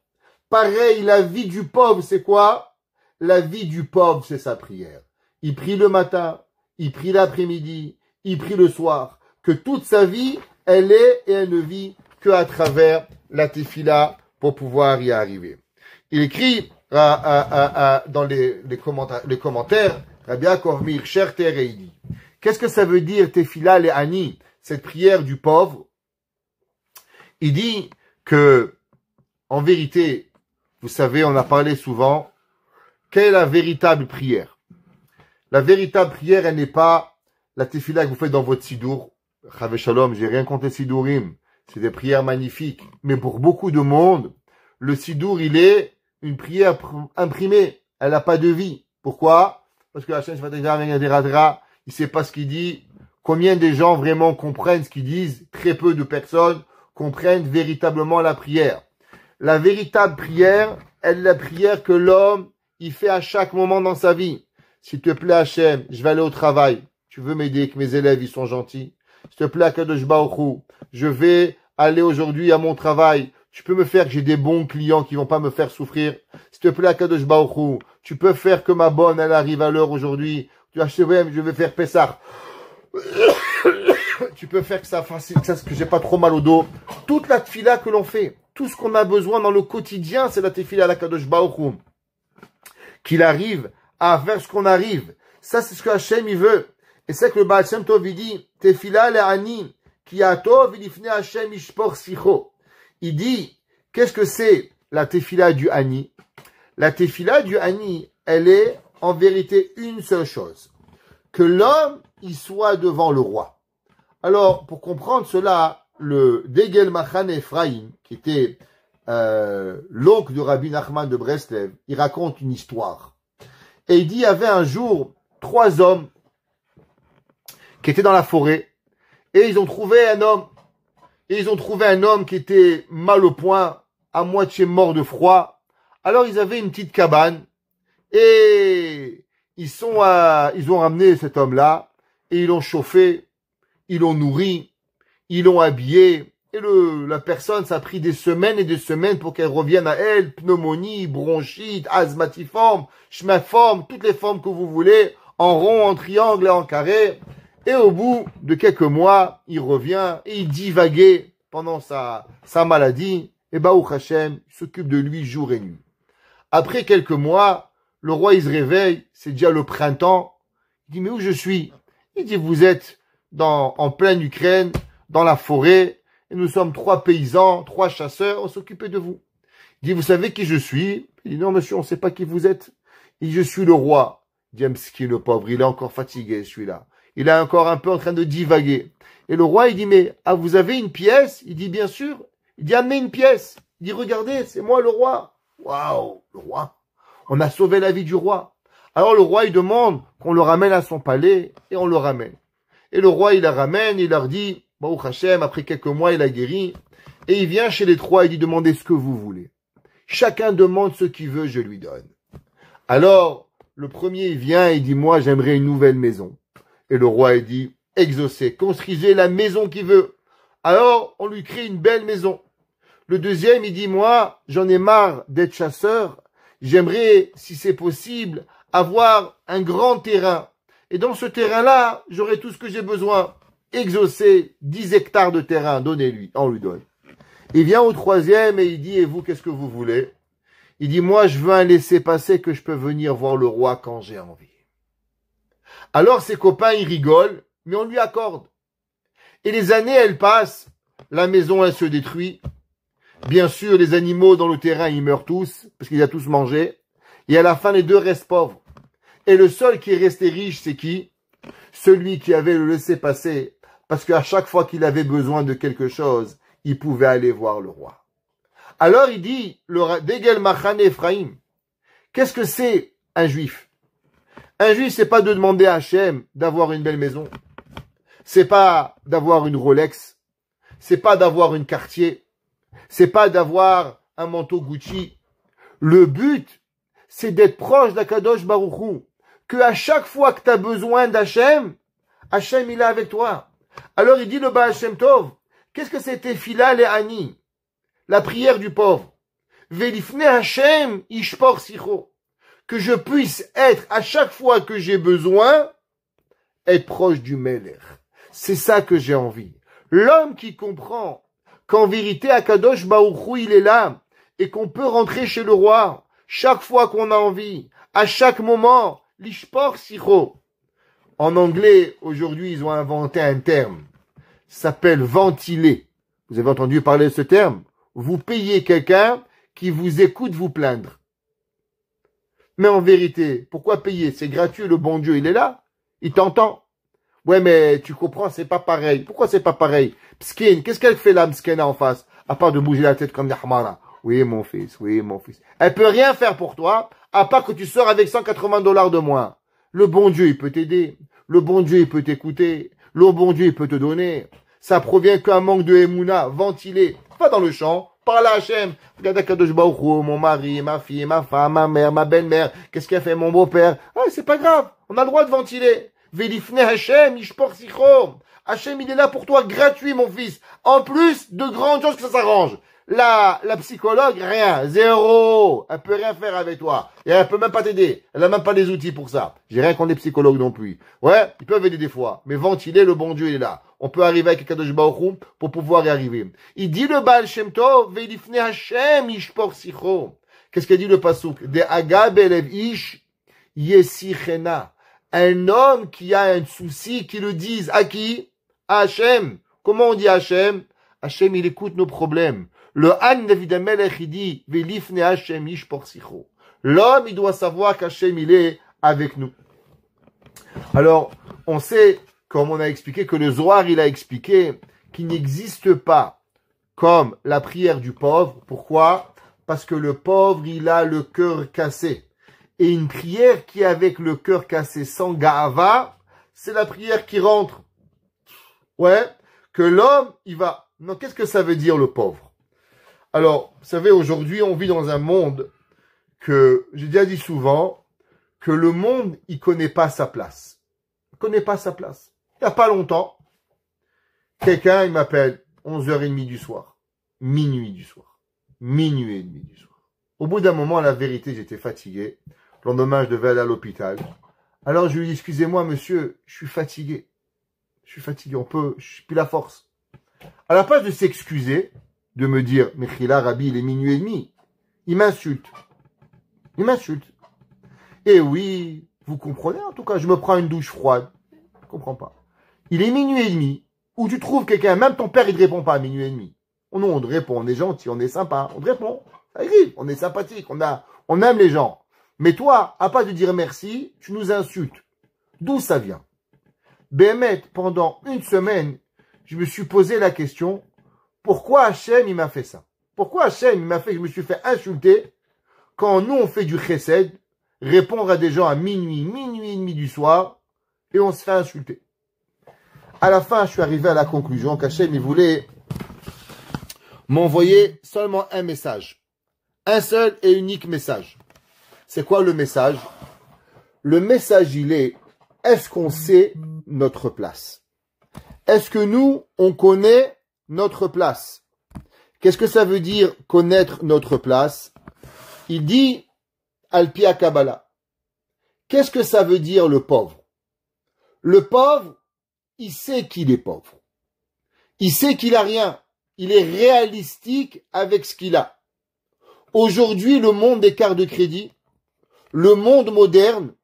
Pareil, la vie du pauvre, c'est quoi? La vie du pauvre, c'est sa prière. Il prie le matin, il prie l'après-midi, il prie le soir. Que toute sa vie, elle est et elle ne vit qu'à travers la tefila pour pouvoir y arriver. Il écrit dans les commentaires, Rabbi Yaakov Meir Scherter, et il dit, qu'est-ce que ça veut dire tefila le ani, cette prière du pauvre? Il dit que, en vérité, vous savez, on a parlé souvent, quelle est la véritable prière? La véritable prière, elle n'est pas la tefila que vous faites dans votre sidour. Chave Shalom, j'ai rien contre les sidourim. C'est des prières magnifiques. Mais pour beaucoup de monde, le sidour, il est une prière imprimée. Elle n'a pas de vie. Pourquoi? Parce que la chaîne il sait pas ce qu'il dit. Combien de gens vraiment comprennent ce qu'ils disent? Très peu de personnes comprennent véritablement la prière. La véritable prière, elle est la prière que l'homme, il fait à chaque moment dans sa vie. S'il te plaît, Hachem, je vais aller au travail. Tu veux m'aider, que mes élèves, ils sont gentils? S'il te plaît, Akadosh Baruch Hu, je vais aller aujourd'hui à mon travail. Tu peux me faire que j'ai des bons clients qui vont pas me faire souffrir. S'il te plaît, Akadosh Baruch Hu, tu peux faire que ma bonne, elle arrive à l'heure aujourd'hui. Tu achètes, je vais faire Pessah. Tu peux faire que ça fasse, que j'ai pas trop mal au dos. Toute la tefila que l'on fait, tout ce qu'on a besoin dans le quotidien, c'est la tefila à l'Akadosh Baruch Hu. Qu'il arrive à faire ce qu'on arrive. Ça, c'est ce que Hachem, il veut. Et c'est que le Baal Shem Tov, il dit, Tefila le'ani, ki atov ilifne Hachem ishpor sicho. Il dit, qu'est-ce que c'est la tefila du ani? La tefila du ani, elle est en vérité une seule chose. Que l'homme, il soit devant le roi. Alors, pour comprendre cela, le Degel Machan Ephraim, qui était l'oncle de Rabbi Nachman de Breslev, il raconte une histoire. Et il dit, il y avait un jour 3 hommes qui étaient dans la forêt, et ils ont trouvé un homme. Et ils ont trouvé un homme qui était mal au point, à moitié mort de froid. Alors ils avaient une petite cabane, et ils ont ramené cet homme-là, et ils l'ont chauffé, ils l'ont nourri, ils l'ont habillé, et la personne, ça a pris des semaines et des semaines pour qu'elle revienne à elle, pneumonie, bronchite, asthmatiforme, schmaforme, toutes les formes que vous voulez, en rond, en triangle et en carré. Et au bout de quelques mois, il revient et il divaguait pendant sa maladie. Et Baruch Hashem s'occupe de lui jour et nuit. Après quelques mois, le roi, il se réveille, c'est déjà le printemps. Il dit, mais où je suis? Il dit, vous êtes en pleine Ukraine, dans la forêt, et nous sommes 3 paysans, 3 chasseurs, on s'occupait de vous. Il dit, vous savez qui je suis? Il dit, non, monsieur, on ne sait pas qui vous êtes. Il dit, je suis le roi. Il dit, Amski, le pauvre, il est encore fatigué, celui-là. Il est encore un peu en train de divaguer. Et le roi, il dit, mais vous avez une pièce? Il dit, bien sûr. Il dit, amenez une pièce. Il dit, regardez, c'est moi le roi. Waouh, le roi. On a sauvé la vie du roi. Alors le roi, il demande qu'on le ramène à son palais et on le ramène. Et le roi, il la ramène, il leur dit, Baruch Hashem, après quelques mois, il a guéri. Et il vient chez les trois, il dit, demandez ce que vous voulez. Chacun demande ce qu'il veut, je lui donne. Alors, le premier, il vient et il dit, moi, j'aimerais une nouvelle maison. Et le roi, il dit, exaucez, construisez la maison qu'il veut. Alors, on lui crée une belle maison. Le deuxième, il dit, moi, j'en ai marre d'être chasseur. J'aimerais, si c'est possible, avoir un grand terrain. Et dans ce terrain-là, j'aurai tout ce que j'ai besoin. Exaucez 10 hectares de terrain, donnez-lui. On lui donne. Il vient au troisième et il dit, et vous, qu'est-ce que vous voulez? Il dit, moi, je veux un laissez-passer que je peux venir voir le roi quand j'ai envie. Alors, ses copains, ils rigolent, mais on lui accorde. Et les années, elles passent. La maison, elle se détruit. Bien sûr, les animaux dans le terrain, ils meurent tous, parce qu'ils ont tous mangé. Et à la fin, les deux restent pauvres. Et le seul qui est resté riche, c'est qui? Celui qui avait le laissez-passer, parce qu'à chaque fois qu'il avait besoin de quelque chose, il pouvait aller voir le roi. Alors il dit, Degel Machane Ephraim, qu'est-ce que c'est un juif? Un juif, c'est pas de demander à Hachem d'avoir une belle maison. C'est pas d'avoir une Rolex. C'est pas d'avoir une Cartier. C'est pas d'avoir un manteau Gucci. Le but, c'est d'être proche d'Akadosh Baruch Hu. Que à chaque fois que tu as besoin d'Hachem, Hachem il est avec toi. Alors il dit le Baal Shem Tov, qu'est-ce que c'était Tefila Le'ani? La prière du pauvre. Velifne Hachem ishpor sicho. Que je puisse être, à chaque fois que j'ai besoin, être proche du Melech. C'est ça que j'ai envie. L'homme qui comprend qu'en vérité, Akadosh Baruch Hu, il est là, et qu'on peut rentrer chez le roi, chaque fois qu'on a envie, à chaque moment, l'ishpor sicho. En anglais, aujourd'hui, ils ont inventé un terme. Ça s'appelle ventiler. Vous avez entendu parler de ce terme? Vous payez quelqu'un qui vous écoute vous plaindre. Mais en vérité, pourquoi payer? C'est gratuit, le bon Dieu, il est là. Il t'entend. Ouais, mais tu comprends, c'est pas pareil. Pourquoi c'est pas pareil? Pskin, qu'est-ce qu'elle fait là, Pskina, en face? À part de bouger la tête comme Nahmara. Oui, mon fils, oui, mon fils. Elle peut rien faire pour toi, à part que tu sors avec $180 de moins. Le bon Dieu, il peut t'aider. Le bon Dieu, il peut t'écouter. Le bon Dieu, il peut te donner. Ça provient qu'un manque de Emouna, ventilé. Va dans le champ, parle à Hachem. Regarde Akadosh Baruch Hu, mon mari, ma fille, ma femme, ma mère, ma belle-mère. Qu'est-ce qu'a fait mon beau-père? Ah, c'est pas grave. On a le droit de ventiler. Velifne Hachem, ishpor sicho. Hachem, il est là pour toi, gratuit, mon fils. En plus, de grandes choses que ça s'arrange. La psychologue, rien, zéro. Elle peut rien faire avec toi. Et elle peut même pas t'aider. Elle a même pas les outils pour ça. J'ai rien contre les psychologues non plus. Ouais, ils peuvent aider des fois. Mais ventiler, le bon Dieu, il est là. On peut arriver avec Akadosh Baruch Hu pour pouvoir y arriver. Il dit le Baal Shem Tov, Velifne Hachem, ishpor sicho. Qu'est-ce qu'il dit le pasuk? De Agab elev ish, yesichena. Un homme qui a un souci, qui le dise à qui? À Hachem. Comment on dit Hachem? Hachem, il écoute nos problèmes. Le Han David Amelech, il dit, Velifne Hachem ishpor sicho. L'homme, il doit savoir qu'Hachem, il est avec nous. Alors, on sait, comme on a expliqué, que le Zohar, il a expliqué qu'il n'existe pas comme la prière du pauvre. Pourquoi? Parce que le pauvre, il a le cœur cassé. Et une prière qui est avec le cœur cassé sans Ga'ava, c'est la prière qui rentre. Ouais, que l'homme, il va... Non, qu'est-ce que ça veut dire le pauvre? Alors, vous savez, aujourd'hui, on vit dans un monde que, j'ai déjà dit souvent, que le monde, il connaît pas sa place. Il connaît pas sa place. Il n'y a pas longtemps, quelqu'un, il m'appelle 11h30 du soir, minuit du soir, minuit et demi du soir. Au bout d'un moment, la vérité, j'étais fatigué. Le lendemain, je devais aller à l'hôpital. Alors, je lui dis, excusez-moi, monsieur, je suis fatigué. Je suis fatigué, je suis plus la force. À la place de s'excuser, de me dire, Mechila, Rabbi, il est minuit et demi, il m'insulte. Il m'insulte. Et oui, vous comprenez, en tout cas, je me prends une douche froide. Je comprends pas. Il est minuit et demi, où tu trouves quelqu'un, même ton père, il ne répond pas à minuit et demi. Non, on te répond, on est gentil, on est sympa, on te répond. Ça arrive, on est sympathique, on aime les gens. Mais toi, à pas de dire merci, tu nous insultes. D'où ça vient? Bémet, pendant une semaine, je me suis posé la question, pourquoi Hachem, il m'a fait ça? Pourquoi Hachem, il m'a fait que je me suis fait insulter quand nous, on fait du chesed, répondre à des gens à minuit et demi du soir, et on se fait insulter. À la fin, je suis arrivé à la conclusion qu'Hachem, il voulait m'envoyer seulement un message. Un seul et unique message. C'est quoi le message? Le message, il est, est-ce qu'on sait notre place? Est-ce que nous, on connaît notre place? Qu'est-ce que ça veut dire connaître notre place? Il dit, Al-Pia Kabbalah. Qu'est-ce que ça veut dire le pauvre? Le pauvre, il sait qu'il est pauvre. Il sait qu'il a rien. Il est réalistique avec ce qu'il a. Aujourd'hui, le monde des cartes de crédit, le monde moderne,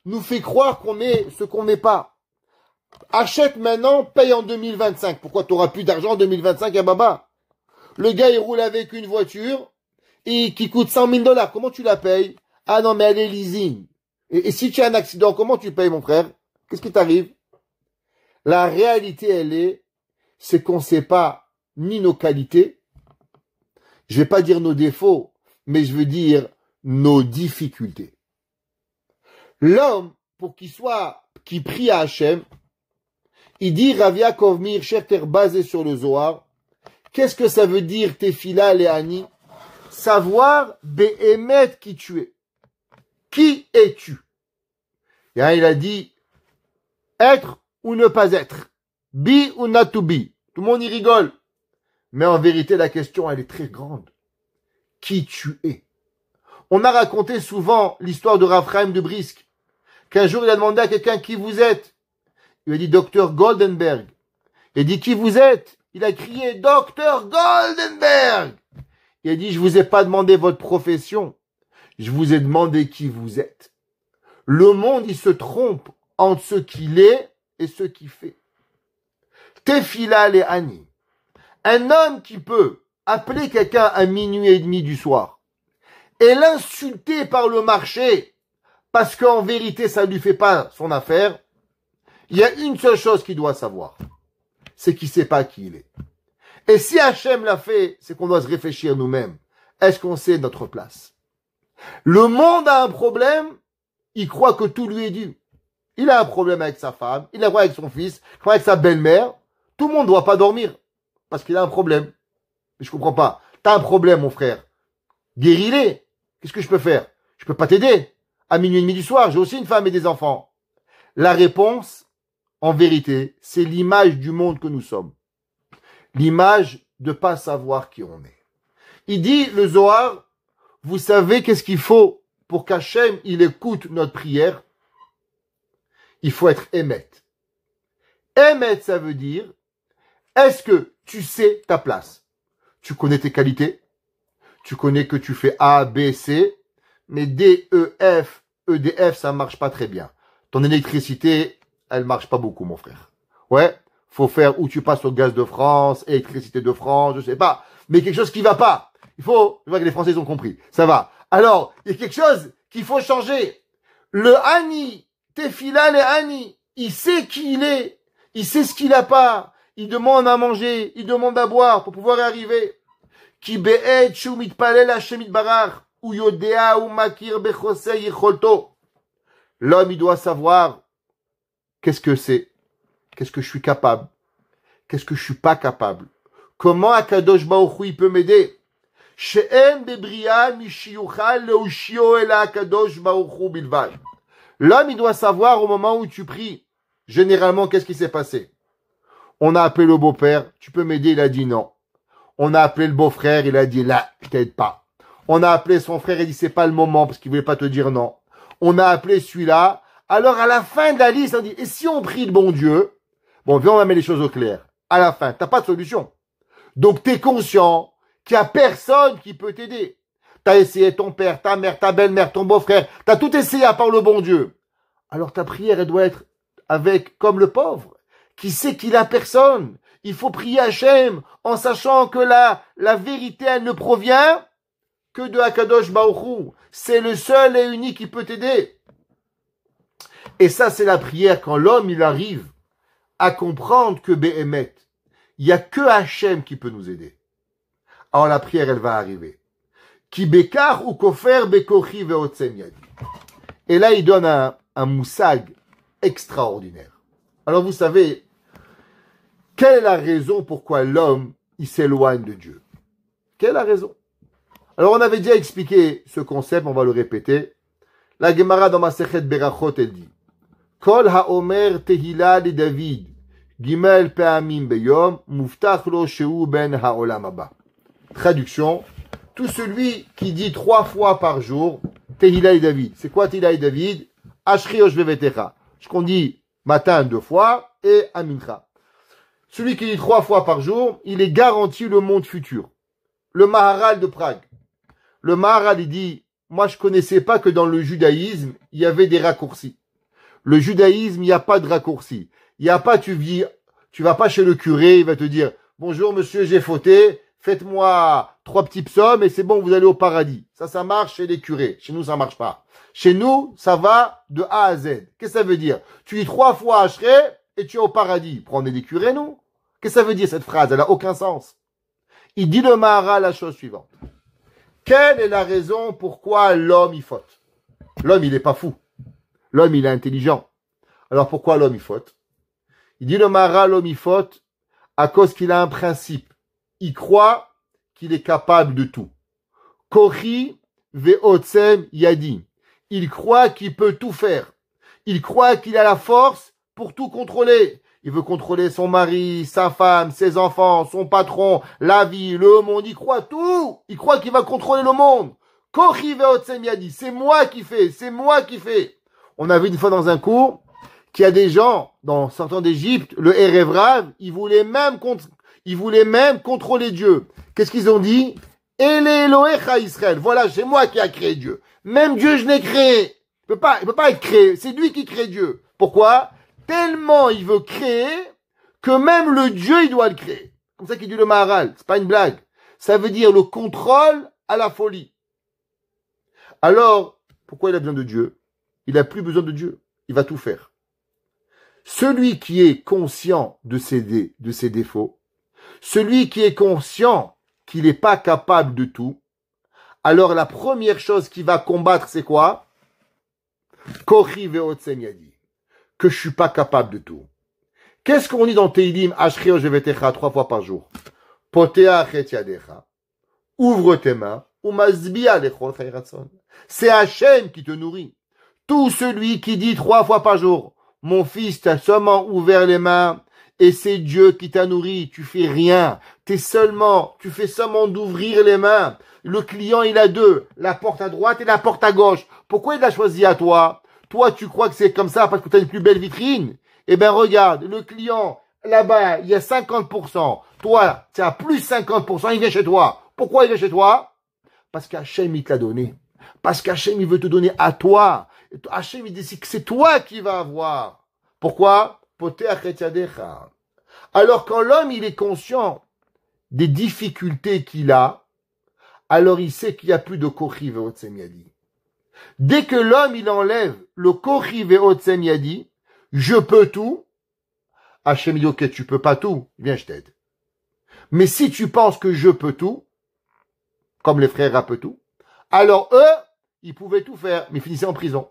nous fait croire qu'on met ce qu'on met pas. Achète maintenant, paye en 2025. Pourquoi tu n'auras plus d'argent en 2025 à Baba? Le gars, il roule avec une voiture et qui coûte 100 000 $. Comment tu la payes? Ah non, mais elle est leasing. Et si tu as un accident, comment tu payes, mon frère? Qu'est-ce qui t'arrive? La réalité, c'est qu'on ne sait pas ni nos qualités, je vais pas dire nos défauts, mais je veux dire nos difficultés. L'homme, pour qu'il prie à Hachem, il dit Rav Yaakov Mir Shechter basé sur le Zohar. Qu'est-ce que ça veut dire Tefila Leani? Savoir Behemet qui tu es. Qui es-tu? Et il a dit être ou ne pas être. Be ou not to be. Tout le monde y rigole. Mais en vérité, la question, elle est très grande. Qui tu es? On a raconté souvent l'histoire de Rav Chaim de Brisk, qu'un jour il a demandé à quelqu'un qui vous êtes. Il a dit Docteur Goldenberg. Il a dit qui vous êtes? Il a crié Docteur Goldenberg. Il a dit je vous ai pas demandé votre profession, je vous ai demandé qui vous êtes. Le monde il se trompe entre ce qu'il est et ce qu'il fait. Tefila le Ani. Un homme qui peut appeler quelqu'un à minuit et demi du soir et l'insulter par le marché parce qu'en vérité ça lui fait pas son affaire, il y a une seule chose qu'il doit savoir, c'est qu'il sait pas qui il est. Et si Hachem l'a fait, c'est qu'on doit se réfléchir nous-mêmes. Est-ce qu'on sait notre place? Le monde a un problème, il croit que tout lui est dû. Il a un problème avec sa femme, il a un problème avec son fils, il a un problème avec sa belle-mère. Tout le monde ne doit pas dormir parce qu'il a un problème. Mais je comprends pas. T'as un problème, mon frère. Guéris-les. Qu'est-ce que je peux faire? Je peux pas t'aider. À minuit et demi du soir, j'ai aussi une femme et des enfants. La réponse, en vérité, c'est l'image du monde que nous sommes. L'image de pas savoir qui on est. Il dit, le Zohar, vous savez qu'est-ce qu'il faut pour qu'Hachem, il écoute notre prière? Il faut être émet. Émet, ça veut dire, est-ce que tu sais ta place? Tu connais tes qualités? Tu connais que tu fais A, B, C, mais D, E, F, EDF, ça marche pas très bien. Ton électricité, elle marche pas beaucoup, mon frère. Ouais, faut faire où tu passes au gaz de France, électricité de France, je sais pas. Mais quelque chose qui va pas. Je vois que les Français ils ont compris. Ça va. Alors, il y a quelque chose qu'il faut changer. Le Hani, Tefila le Hani, il sait qui il est. Il sait ce qu'il a pas. Il demande à manger, il demande à boire pour pouvoir y arriver. Ki be'et shu mitpalel Hashem yitbarach, ou yodea ou makir bechosei yicholto. L'homme, il doit savoir qu'est-ce que c'est, qu'est-ce que je suis capable, qu'est-ce que je suis pas capable. Comment Akadosh Baruch Hu, il peut m'aider? She'en bebria mishiyuchal leushio ela Akadosh Baruch Hu bilvad. L'homme, il doit savoir au moment où tu pries, généralement, qu'est-ce qui s'est passé? On a appelé le beau-père, tu peux m'aider? Il a dit non. On a appelé le beau-frère, il a dit là, je t'aide pas. On a appelé son frère, il dit c'est pas le moment parce qu'il voulait pas te dire non. On a appelé celui-là. Alors à la fin de la liste, on dit et si on prie le bon Dieu? Bon, viens, on va mettre les choses au clair. À la fin, t'as pas de solution. Donc t'es conscient qu'il y a personne qui peut t'aider. T'as essayé ton père, ta mère, ta belle-mère, ton beau-frère. T'as tout essayé à part le bon Dieu. Alors ta prière, elle doit être avec comme le pauvre, qui sait qu'il a personne. Il faut prier Hachem en sachant que la vérité, elle ne provient que de Akadosh Baruch Hu. C'est le seul et unique qui peut t'aider. Et ça, c'est la prière quand l'homme, il arrive à comprendre que Béhémet, il n'y a que Hachem qui peut nous aider. Alors la prière, elle va arriver. Ki bekar ou kofer bekochi veotsem yadi. Et là, il donne un moussag extraordinaire. Alors vous savez, quelle est la raison pourquoi l'homme, il s'éloigne de Dieu? Quelle est la raison? Alors on avait déjà expliqué ce concept, on va le répéter. La Gemara dans Masechet Berachot, elle dit Kol haomer tehila li David, gimel pe'amim beyom, muftach lo shehu ben haolam haba. Traduction, tout celui qui dit 3 fois par jour, Tehila et David. C'est quoi Tehila et David? Ashri oshvevetecha. Ce qu'on dit matin 2 fois et amincha. Celui qui dit 3 fois par jour, il est garanti le monde futur. Le Maharal de Prague. Le Maharal, il dit, moi je connaissais pas que dans le judaïsme, il y avait des raccourcis. Le judaïsme, il n'y a pas de raccourcis. Il n'y a pas, tu vas pas chez le curé, il va te dire, bonjour monsieur, j'ai fauté, faites-moi 3 petits psaumes et c'est bon, vous allez au paradis. Ça marche chez les curés. Chez nous, ça marche pas. Chez nous, ça va de A à Z. Qu'est-ce que ça veut dire? Tu dis 3 fois Ashré et tu es au paradis. Prenez des curés, nous. Qu'est-ce que ça veut dire, cette phrase? Elle a aucun sens. Il dit le Maharal la chose suivante. Quelle est la raison pourquoi l'homme, il faute? L'homme, il est pas fou. L'homme, il est intelligent. Alors pourquoi l'homme, il faute? Il dit le Maharal, l'homme, il faute à cause qu'il a un principe. Il croit qu'il est capable de tout. Kochi ve'otsem yadi. Il croit qu'il peut tout faire. Il croit qu'il a la force pour tout contrôler. Il veut contrôler son mari, sa femme, ses enfants, son patron, la vie, le monde. Il croit tout. Il croit qu'il va contrôler le monde. Kochi ve'otsem yadi. C'est moi qui fais. C'est moi qui fais. On a vu une fois dans un cours qu'il y a des gens, dans sortant d'Égypte, le Erev Rav, ils voulaient même contrôler Dieu. Qu'est-ce qu'ils ont dit? Ele Elohecha Israël. Voilà, c'est moi qui a créé Dieu. Même Dieu, je l'ai créé. Il peut pas être créé. C'est lui qui crée Dieu. Pourquoi? Tellement il veut créer que même le Dieu, il doit le créer. Comme ça qu'il dit le Maharal. C'est pas une blague. Ça veut dire le contrôle à la folie. Alors, pourquoi il a besoin de Dieu? Il a plus besoin de Dieu. Il va tout faire. Celui qui est conscient de ses défauts, celui qui est conscient qu'il n'est pas capable de tout, alors la première chose qu'il va combattre, c'est quoi? Kochi ve'otsem yadi. Que je suis pas capable de tout. Qu'est-ce qu'on dit dans Teilim, Ashri oshvevetecha 3 fois par jour? Poteach et yadecha. Ouvre tes mains. Umazbia lechol chayratson. C'est Hachem qui te nourrit. Tout celui qui dit 3 fois par jour, mon fils, t'as seulement ouvert les mains, et c'est Dieu qui t'a nourri, tu fais rien. Tu fais seulement d'ouvrir les mains. Le client, il a 2, la porte à droite et la porte à gauche. Pourquoi il l'a choisi à toi? Toi, tu crois que c'est comme ça parce que tu as une plus belle vitrine? Eh ben, regarde, le client, là-bas, il y a 50%. Toi, tu as plus 50%, il vient chez toi. Pourquoi il vient chez toi? Parce qu'Hachem, il te l'a donné. Parce qu'Hachem, il veut te donner à toi. Hachem, il dit que c'est toi qui vas avoir. Pourquoi? Alors quand l'homme, il est conscient des difficultés qu'il a, alors il sait qu'il n'y a plus de kochi ve'otsem yadi. Dès que l'homme, il enlève le kochi ve'otsem yadi, je peux tout, Hachem dit, ok, tu peux pas tout, viens, je t'aide. Mais si tu penses que je peux tout, comme les frères rappent tout, alors eux, ils pouvaient tout faire, mais finissaient en prison.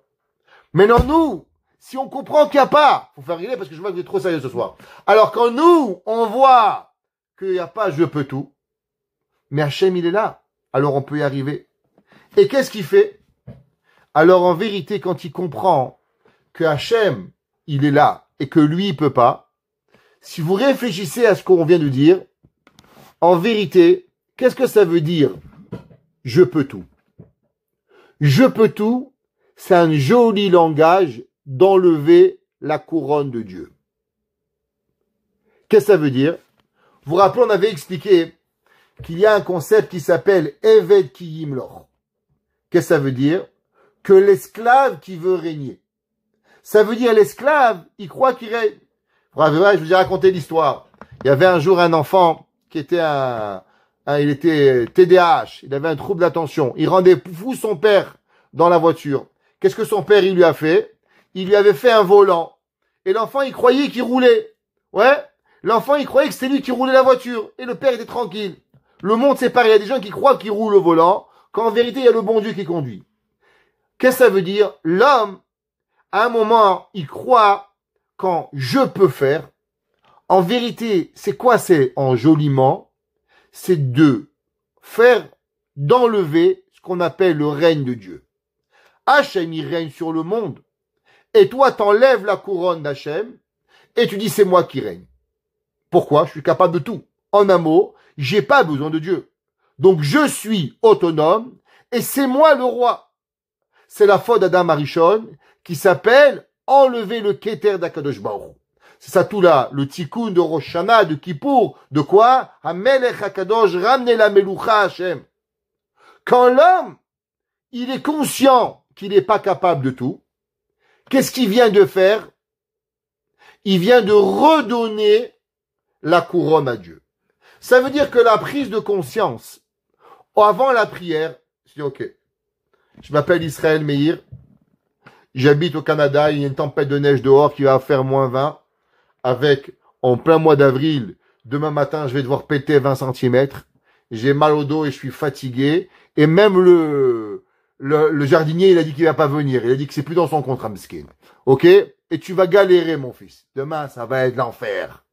Maintenant, nous, si on comprend qu'il n'y a pas, faut faire rigoler parce que je vois que vous êtes trop sérieux ce soir. Alors quand nous, on voit qu'il n'y a pas je peux tout, mais Hachem, il est là, alors on peut y arriver. Et qu'est-ce qu'il fait? Alors en vérité, quand il comprend que Hachem, il est là et que lui, il peut pas, si vous réfléchissez à ce qu'on vient de dire, en vérité, qu'est-ce que ça veut dire? Je peux tout. Je peux tout, c'est un joli langage d'enlever la couronne de Dieu. Qu'est-ce que ça veut dire? Vous vous rappelez, on avait expliqué qu'il y a un concept qui s'appelle Eved ki yimloch. Qu'est-ce que ça veut dire? Que l'esclave qui veut régner. Ça veut dire l'esclave, il croit qu'il règne. Je vous ai raconté l'histoire. Il y avait un jour un enfant qui était il était TDAH, il avait un trouble d'attention. Il rendait fou son père dans la voiture. Qu'est-ce que son père il lui a fait? Il lui avait fait un volant. Et l'enfant, il croyait qu'il roulait. Ouais. L'enfant, il croyait que c'était lui qui roulait la voiture. Et le père était tranquille. Le monde, c'est pareil. Il y a des gens qui croient qu'ils roulent au volant, quand en vérité, il y a le bon Dieu qui conduit. Qu'est-ce que ça veut dire? L'homme, à un moment, il croit quand je peux faire. En vérité, c'est quoi? C'est enjoliment. C'est de faire, d'enlever ce qu'on appelle le règne de Dieu. Hachem, il règne sur le monde. Et toi, t'enlèves la couronne d'Hachem et tu dis c'est moi qui règne. Pourquoi? Je suis capable de tout. En un mot, j'ai pas besoin de Dieu. Donc je suis autonome et c'est moi le roi. C'est la faute d'Adam Arishon qui s'appelle enlever le Keter d'Akadosh Baruch. C'est ça tout là, le tikkun de Rosh Hashanah, de Kippour. De quoi? Hamelech HaKadosh, ramener la Meloucha Hachem. Quand l'homme, il est conscient qu'il n'est pas capable de tout, qu'est-ce qu'il vient de faire? Il vient de redonner la couronne à Dieu. Ça veut dire que la prise de conscience, avant la prière, je dis ok, je m'appelle Israël Meir, j'habite au Canada, il y a une tempête de neige dehors qui va faire -20, avec, en plein mois d'avril, demain matin, je vais devoir péter 20 centimètres, j'ai mal au dos et je suis fatigué, et même le jardinier, il a dit qu'il va pas venir, il a dit que c'est plus dans son contrat, mesquin. Ok? Et tu vas galérer, mon fils. Demain, ça va être l'enfer.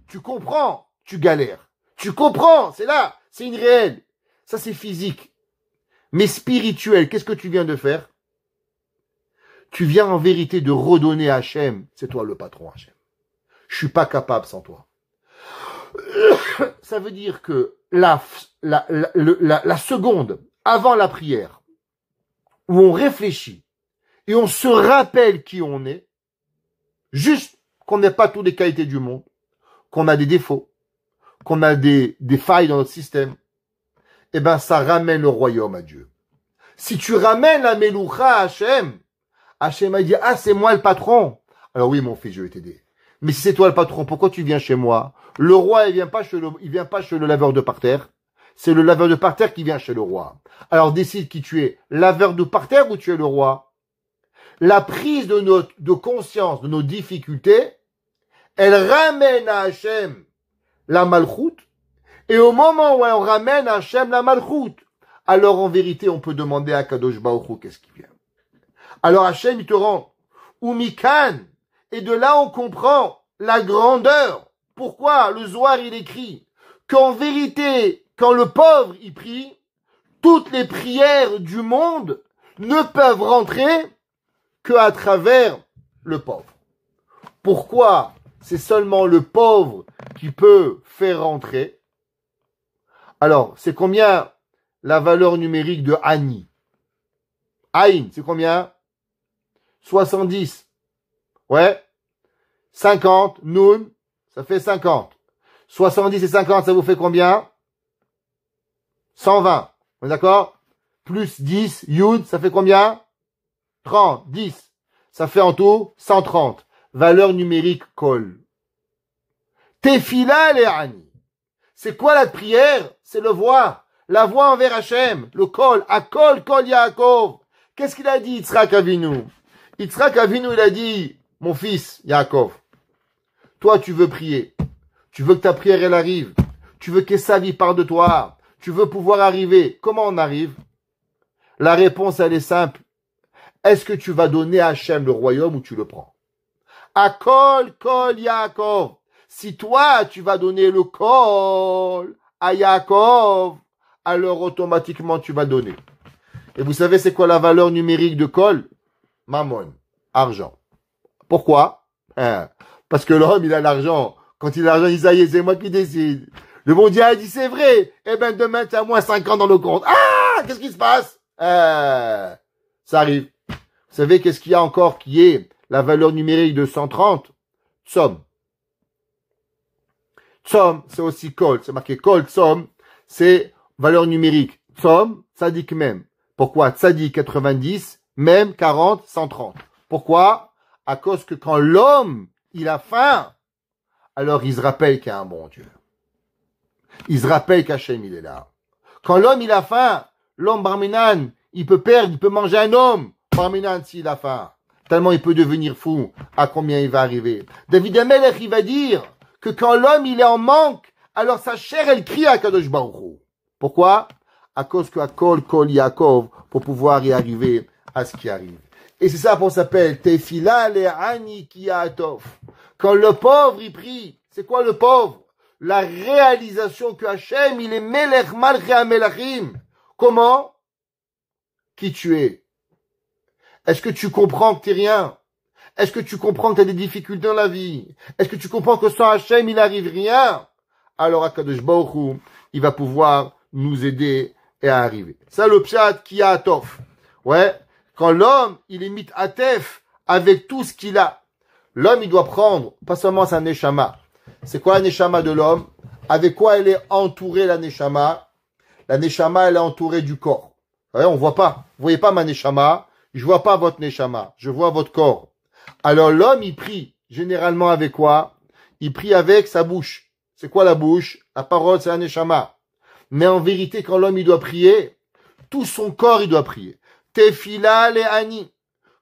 Tu comprends? Tu galères. Tu comprends? C'est là. C'est une réelle. Ça, c'est physique. Mais spirituel, qu'est-ce que tu viens de faire? Tu viens en vérité de redonner à Hachem. C'est toi le patron, Hachem. Je suis pas capable sans toi. Ça veut dire que la seconde avant la prière, où on réfléchit et on se rappelle qui on est, juste qu'on n'ait pas toutes les qualités du monde, qu'on a des défauts, qu'on a des failles dans notre système, eh ben, ça ramène le royaume à Dieu. Si tu ramènes la Meloucha à Hachem, Hachem a dit, ah, c'est moi le patron. Alors oui, mon fils, je vais t'aider. Mais si c'est toi le patron, pourquoi tu viens chez moi? Le roi, il vient pas chez le laveur de parterre. C'est le laveur de parterre qui vient chez le roi. Alors décide qui tu es, laveur de parterre ou tu es le roi. La prise de conscience de nos difficultés, elle ramène à Hachem la malchoute, et au moment où on ramène à Hachem la malchoute, alors en vérité on peut demander à Kadosh Baruch Hu qu'est-ce qui vient. Alors Hachem il te rend Umikan, et de là on comprend la grandeur. Pourquoi le Zohar il écrit qu'en vérité quand le pauvre y prie, toutes les prières du monde ne peuvent rentrer qu'à travers le pauvre. Pourquoi c'est seulement le pauvre qui peut faire rentrer? Alors, c'est combien la valeur numérique de Ani? Aïn, c'est combien? 70. Ouais. 50. Noun, ça fait 50. 70 et 50, ça vous fait combien? 120. On est d'accord? Plus 10, Yud, ça fait combien? 30, 10. Ça fait en tout 130. Valeur numérique Kol. Tefila le Ani. C'est quoi la prière? C'est le voix. La voix envers Hachem. Le Kol. Akol Kol Yaakov. Qu'est-ce qu'il a dit, Yitzhak Avinu? Yitzhak Avinu, il a dit, mon fils, Yaakov, toi, tu veux prier. Tu veux que ta prière, elle arrive. Tu veux que sa vie parte de toi. Tu veux pouvoir arriver. Comment on arrive? La réponse, elle est simple. Est-ce que tu vas donner à Hachem le royaume ou tu le prends? Akol Kol Yaakov. Si toi, tu vas donner le Kol à Yaakov, alors automatiquement, tu vas donner. Et vous savez, c'est quoi la valeur numérique de Kol? Mammon. Argent. Pourquoi? Parce que l'homme, il a l'argent. Quand il a l'argent, il dit, ça y est, c'est moi qui décide. Le bon Dieu a dit, c'est vrai. Eh ben, demain, tu as moins 50 dans le compte. Ah! Qu'est-ce qui se passe? Ça arrive. Vous savez, qu'est-ce qu'il y a encore qui est la valeur numérique de 130? Tsom. Tsom, c'est aussi Kol. C'est marqué Kol, Tsom. C'est valeur numérique. Tsom, tzadik même. Pourquoi? Tzadik 90, même 40, 130. Pourquoi? À cause que quand l'homme, il a faim, alors il se rappelle qu'il y a un bon Dieu. Il se rappelle qu'Hachem, il est là. Quand l'homme, il a faim, l'homme Barminan, il peut perdre, il peut manger un homme. Barminan, s'il a faim. Tellement il peut devenir fou. À combien il va arriver? David Amelech, il va dire, que quand l'homme il est en manque, alors sa chair elle crie à Kadosh Baruch Hu. Pourquoi? À cause que Akol Kol Yaakov, pour pouvoir y arriver à ce qui arrive. Et c'est ça qu'on s'appelle Tefila le Ani Kiatov. Quand le pauvre il prie, c'est quoi le pauvre? La réalisation que Hachem il est Melech Malchei HaMelachim. Comment? Qui tu es? Est-ce que tu comprends que t'es rien? Est-ce que tu comprends que tu as des difficultés dans la vie? Est-ce que tu comprends que sans Hachem, il n'arrive rien? Alors, Akadosh Baruch Hu, il va pouvoir nous aider et à arriver. Ça, le pshat qui a atof. Ouais. Quand l'homme, il est mit atef avec tout ce qu'il a. L'homme, il doit prendre, pas seulement sa neshama. C'est quoi la neshama de l'homme? Avec quoi elle est entourée, la neshama? La neshama, elle est entourée du corps. Ouais, on voit pas. Vous voyez pas ma neshama? Je vois pas votre neshama. Je vois votre corps. Alors l'homme, il prie généralement avec quoi? Il prie avec sa bouche. C'est quoi la bouche? La parole, c'est un neshama. Mais en vérité, quand l'homme, il doit prier, tout son corps, il doit prier. Tefila le ani.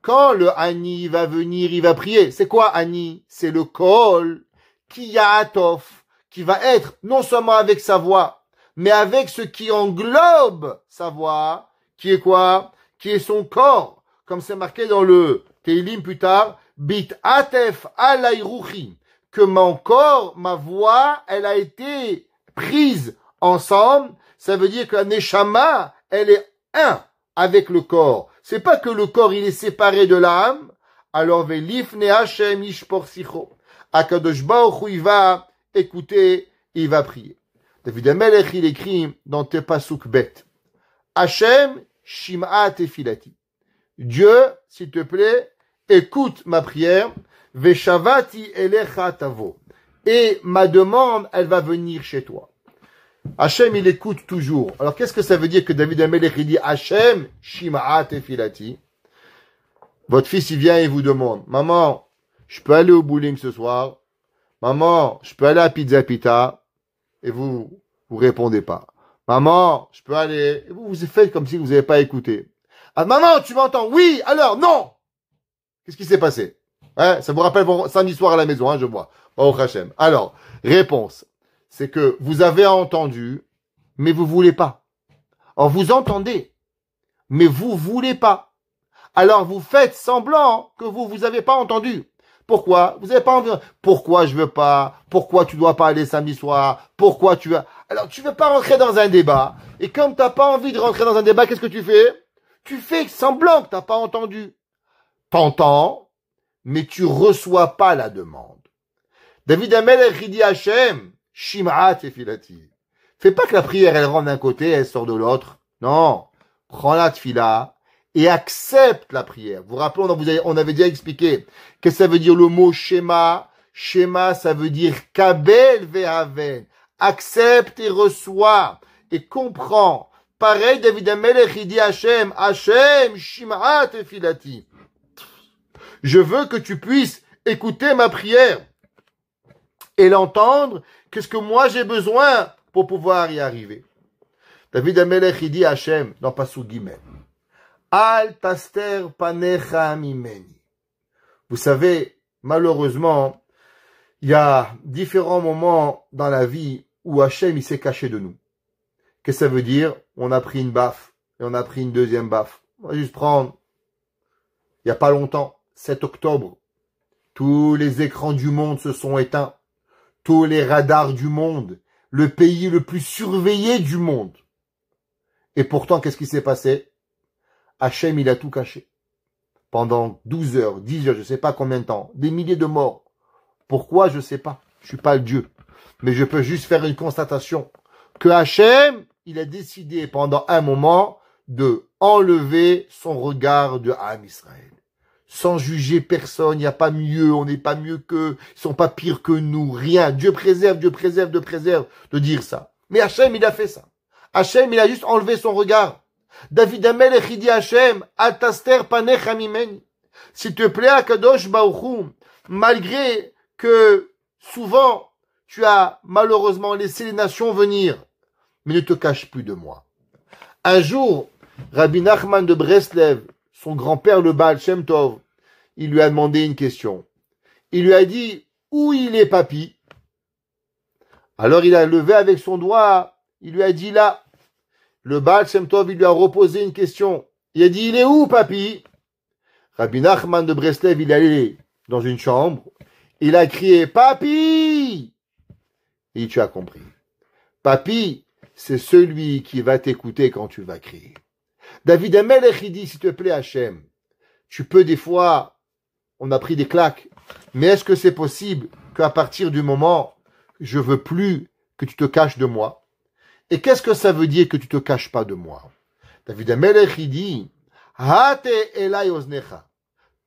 Quand le ani va venir, il va prier. C'est quoi ani? C'est le kol qui ya'atof, qui va être non seulement avec sa voix, mais avec ce qui englobe sa voix, qui est quoi? Qui est son corps. Comme c'est marqué dans le Teilim plus tard, bit atef alayruchim, que mon corps, ma voix, elle a été prise ensemble. Ça veut dire que la neshama, elle est un avec le corps. C'est pas que le corps, il est séparé de l'âme. Alors, velifne Hashem ishpor sicho. Akadosh Baruch Hu, il va écouter, il va prier. David HaMelech, il écrit dans Tepasuk Bet. Hashem shim'a tefilati. Dieu, s'il te plaît, écoute ma prière. Veshavati elecha tavo. Et ma demande, elle va venir chez toi. Hachem, il écoute toujours. Alors, qu'est-ce que ça veut dire que David HaMelech, il dit Hachem, Shima'a tefilati? Votre fils, il vient et vous demande, maman, je peux aller au bowling ce soir? Maman, je peux aller à Pizza Pita? Et vous répondez pas. Maman, je peux aller? Et vous faites comme si vous n'avez pas écouté. Ah, maman, tu m'entends? Oui, alors, non! Qu'est-ce qui s'est passé? Ouais, ça vous rappelle vos samedi soir à la maison, hein, je vois. Oh, Hachem. Alors, réponse. C'est que vous avez entendu, mais vous voulez pas. Alors, vous entendez, mais vous voulez pas. Alors, vous faites semblant que vous avez pas entendu. Pourquoi? Vous avez pas envie. Pourquoi je veux pas? Pourquoi tu dois pas aller samedi soir? Pourquoi tu veux? Alors, tu veux pas rentrer dans un débat. Et comme t'as pas envie de rentrer dans un débat, qu'est-ce que tu fais? Tu fais semblant que t'as pas entendu. T'entends, mais tu reçois pas la demande. David HaMelech, il dit Hachem, Shim'a tefilati. Fais pas que la prière, elle rentre d'un côté, elle sort de l'autre. Non. Prends la tefila et accepte la prière. Vous vous rappelez, on avait déjà expliqué qu'est-ce que ça veut dire le mot Shema. Shema, ça veut dire kabel ve'aven. Accepte et reçois et comprends. Pareil, David HaMelech, il dit Hachem, Hachem, Shim'a tefilati. Je veux que tu puisses écouter ma prière et l'entendre. Qu'est-ce que moi j'ai besoin pour pouvoir y arriver? David HaMelech, il dit Hachem, dans Pasuk Gimel, Al taster panecha mimeni. Vous savez, malheureusement, il y a différents moments dans la vie où Hachem, il s'est caché de nous. Qu'est-ce que ça veut dire? On a pris une baffe, et on a pris une deuxième baffe. On va juste prendre, il n'y a pas longtemps, 7 octobre, tous les écrans du monde se sont éteints. Tous les radars du monde, le pays le plus surveillé du monde. Et pourtant, qu'est-ce qui s'est passé? Hachem, il a tout caché. Pendant 12 heures, 10 heures, je ne sais pas combien de temps, des milliers de morts. Pourquoi? Je ne sais pas. Je suis pas le Dieu. Mais je peux juste faire une constatation. Que Hachem, il a décidé pendant un moment de enlever son regard de Am Israël. Sans juger personne, il n'y a pas mieux, on n'est pas mieux qu'eux, ils sont pas pires que nous, rien. Dieu préserve de dire ça. Mais Hachem, il a fait ça. Hachem, il a juste enlevé son regard. David HaMelech, il dit Hachem, Ataster panecha mimeni. S'il te plaît, Akadosh Baruch Hu, malgré que souvent, tu as malheureusement laissé les nations venir, mais ne te cache plus de moi. Un jour, Rabbi Nachman de Breslev, son grand-père, le Baal Shem Tov, il lui a demandé une question. Il lui a dit, où il est papi? Alors il a levé avec son doigt, il lui a dit là. Le Baal Shem Tov, il lui a reposé une question. Il a dit, il est où, papy? Rabbi Nachman de Breslev, il est allé dans une chambre. Il a crié, papy! Et tu as compris. Papy, c'est celui qui va t'écouter quand tu vas crier. David Amelech, il dit, s'il te plaît, Hachem, tu peux des fois, on a pris des claques, mais est-ce que c'est possible qu'à partir du moment, je veux plus que tu te caches de moi? Et qu'est-ce que ça veut dire que tu te caches pas de moi? David Amelech, il dit, Hate elai oznecha,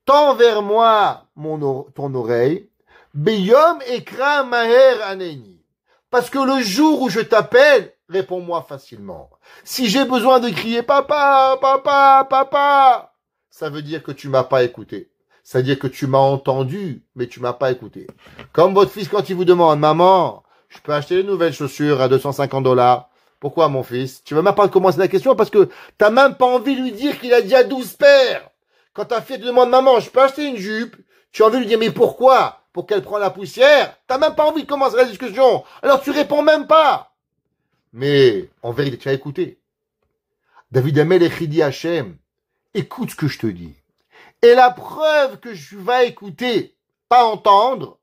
tends vers moi ton oreille, beyom ekra maher aneni. Parce que le jour où je t'appelle, réponds-moi facilement. Si j'ai besoin de crier papa, papa, papa, ça veut dire que tu m'as pas écouté. Ça veut dire que tu m'as entendu, mais tu m'as pas écouté. Comme votre fils quand il vous demande, maman, je peux acheter de nouvelles chaussures à $250. Pourquoi, mon fils? Tu vas même pas commencer la question parce que t'as même pas envie de lui dire qu'il a déjà 12 paires. Quand ta fille te demande, maman, je peux acheter une jupe? Tu as envie de lui dire, mais pourquoi? Pour qu'elle prenne la poussière? T'as même pas envie de commencer la discussion. Alors tu réponds même pas. Mais, en vérité, tu as écouté. David Amelech dit Hachem, écoute ce que je te dis. Et la preuve que je vais écouter, pas entendre,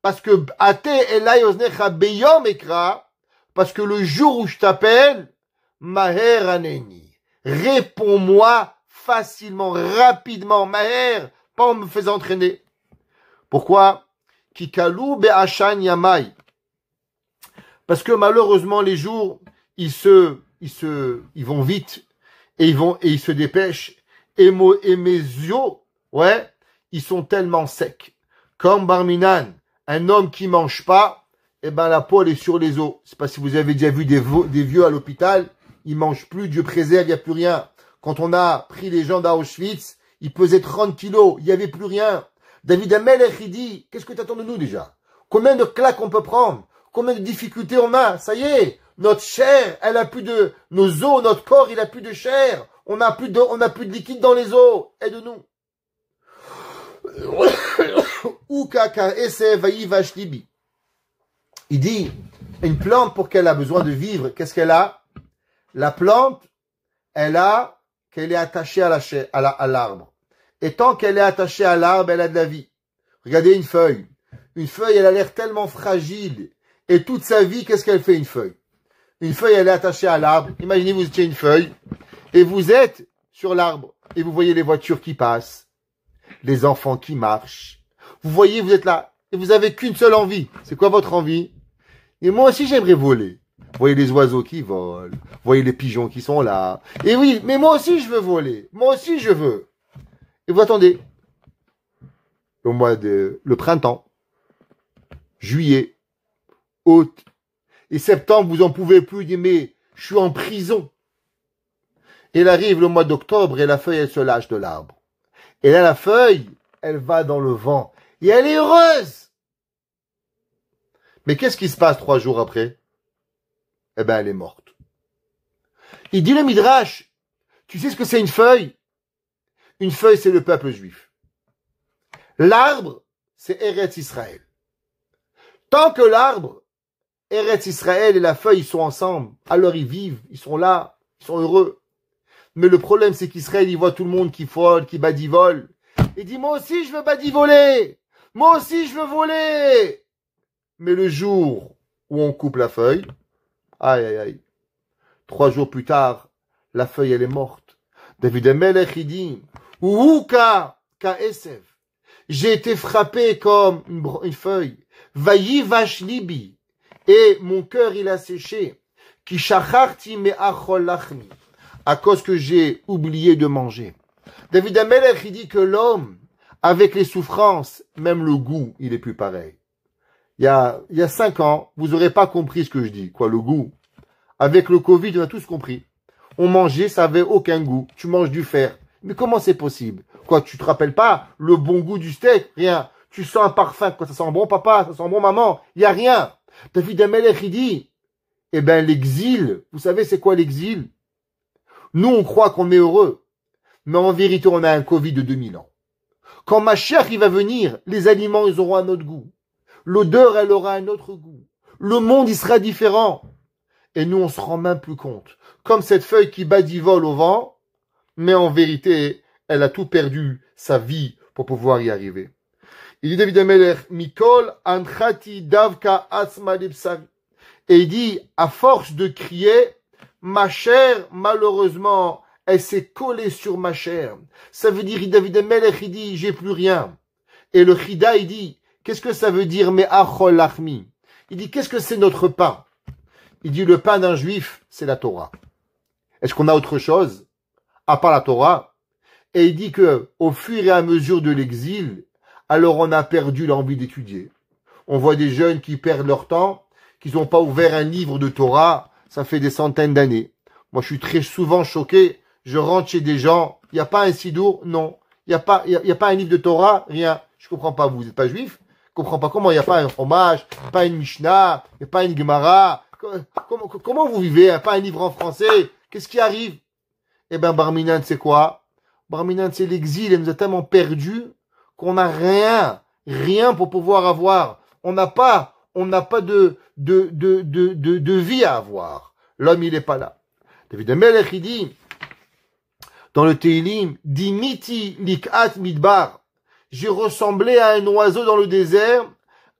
parce que Ate elai oznecha beyom ekra, parce que le jour où je t'appelle, Maher aneni, réponds-moi facilement, rapidement, Maher, pas en me faisant entraîner. Pourquoi? Kikalu be'ashan yamai. Parce que malheureusement, les jours, ils vont vite, et ils se dépêchent, et mes yeux, ouais, ils sont tellement secs. Comme Barminan, un homme qui mange pas, eh ben, la peau, elle est sur les os. C'est pas si vous avez déjà vu des vieux à l'hôpital, ils mangent plus, Dieu préserve, il n'y a plus rien. Quand on a pris les gens d'Auschwitz, ils pesaient 30 kilos, il n'y avait plus rien. David Amelech, il dit, qu'est-ce que tu attends de nous déjà? Combien de claques on peut prendre? Combien de difficultés on a? Ça y est, notre chair, elle a plus de, nos os, notre corps, il a plus de chair. On a plus de liquide dans les os. Aide-nous. Il dit, une plante, pour qu'elle a besoin de vivre, qu'est-ce qu'elle a? La plante, qu'elle est attachée à l'arbre. Et tant qu'elle est attachée à l'arbre, elle a de la vie. Regardez une feuille. Une feuille, elle a l'air tellement fragile. Et toute sa vie, qu'est-ce qu'elle fait, une feuille? Une feuille, elle est attachée à l'arbre. Imaginez, vous étiez une feuille. Et vous êtes sur l'arbre. Et vous voyez les voitures qui passent. Les enfants qui marchent. Vous voyez, vous êtes là. Et vous avez qu'une seule envie. C'est quoi votre envie? Et moi aussi, j'aimerais voler. Vous voyez les oiseaux qui volent. Vous voyez les pigeons qui sont là. Et oui, mais moi aussi, je veux voler. Moi aussi, je veux. Et vous attendez. Le printemps. Juillet. Août. Et septembre, vous en pouvez plus. Dire, mais je suis en prison. Et il arrive le mois d'octobre et la feuille, elle se lâche de l'arbre. Et là, la feuille, elle va dans le vent. Et elle est heureuse. Mais qu'est-ce qui se passe 3 jours après? Eh ben, elle est morte. Il dit le Midrash, tu sais ce que c'est une feuille? Une feuille, c'est le peuple juif. L'arbre, c'est Eretz Israël. Tant que l'arbre, Eretz Israël et la feuille, ils sont ensemble, alors ils vivent, ils sont là, ils sont heureux. Mais le problème, c'est qu'Israël, il voit tout le monde qui vole, qui badivole. Il dit, moi aussi, je veux badivoler. Moi aussi, je veux voler. Mais le jour où on coupe la feuille, aïe, aïe, aïe. 3 jours plus tard, la feuille, elle est morte. David Amelech, il dit, Ouka, Esev. J'ai été frappé comme une feuille. Vayi vash libi. Et mon cœur, il a séché. Ki shacharti me'achol lachmi. À cause que j'ai oublié de manger. David Amelech, il dit que l'homme, avec les souffrances, même le goût, il est plus pareil. Il y a 5 ans, vous aurez pas compris ce que je dis. Quoi, le goût? Avec le Covid, on a tous compris. On mangeait, ça avait aucun goût. Tu manges du fer. Mais comment c'est possible? Quoi, tu te rappelles pas le bon goût du steak? Rien. Tu sens un parfum. Quoi, ça sent bon papa, ça sent bon maman. Il y a rien. David Amelech, il dit, eh ben, l'exil, vous savez c'est quoi l'exil? Nous, on croit qu'on est heureux. Mais en vérité, on a un Covid de 2000 ans. Quand Mashiach, il va venir, les aliments, ils auront un autre goût. L'odeur, elle aura un autre goût. le monde il sera différent. Et nous on se rend même plus compte. Comme cette feuille qui badivole au vent, mais en vérité, elle a tout perdu, sa vie, pour pouvoir y arriver. Il dit David Ameler, Mikol anchati davka atzma libsari. Et il dit, à force de crier, ma chair, malheureusement, elle s'est collée sur ma chair. Ça veut dire, David Ameler, il dit, j'ai plus rien. Et le Chida, il dit, qu'est-ce que ça veut dire, mais achol lachmi? Il dit, qu'est-ce que c'est notre pain? Il dit, le pain d'un juif, c'est la Torah. Est-ce qu'on a autre chose, à part la Torah? Et il dit que, au fur et à mesure de l'exil, alors on a perdu l'envie d'étudier. On voit des jeunes qui perdent leur temps, qui n'ont pas ouvert un livre de Torah, ça fait des centaines d'années. Moi, je suis très souvent choqué, je rentre chez des gens, il n'y a pas un sidour, non. Il n'y a pas un livre de Torah, rien. Je comprends pas, vous n'êtes pas juif? Je comprends pas comment il n'y a pas un fromage, pas une Mishnah, il n'y a pas une Gemara. Comment vous vivez, pas un livre en français? Qu'est-ce qui arrive? Eh ben, Barminan, c'est quoi? Barminan, c'est l'exil, elle nous a tellement perdus qu'on n'a rien pour pouvoir avoir. On n'a pas de vie à avoir. L'homme, il est pas là. David Amelech, il dit, dans le Teilim, Dimiti likat midbar. J'ai ressemblé à un oiseau dans le désert,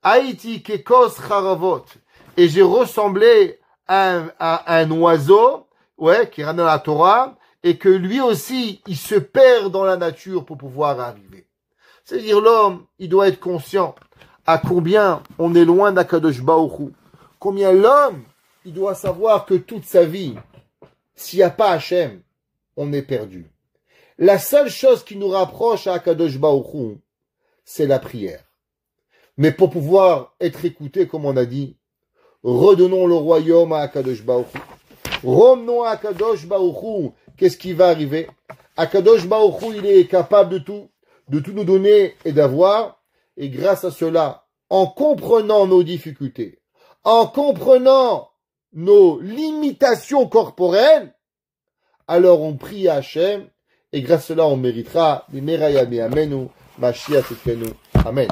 Haïti kekos charavot. Et j'ai ressemblé à un oiseau, qui ramène la Torah, et que lui aussi, il se perd dans la nature pour pouvoir arriver. C'est-à-dire, l'homme, il doit être conscient à combien on est loin d'Akadosh Baruch Hu. Combien l'homme, il doit savoir que toute sa vie, s'il n'y a pas Hachem, on est perdu. La seule chose qui nous rapproche à Akadosh Baruch Hu, c'est la prière. Mais pour pouvoir être écouté, comme on a dit, redonnons le royaume à Akadosh Baruch Hu. Ramenons à Akadosh Baruch Hu. Qu'est-ce qui va arriver? Akadosh Baruch Hu, il est capable de tout nous donner et d'avoir. Et grâce à cela, en comprenant nos difficultés, en comprenant nos limitations corporelles, alors on prie à Hachem, et grâce à cela, on méritera les Merayam et Amenu, Mashiach Tzidkenu. Amen.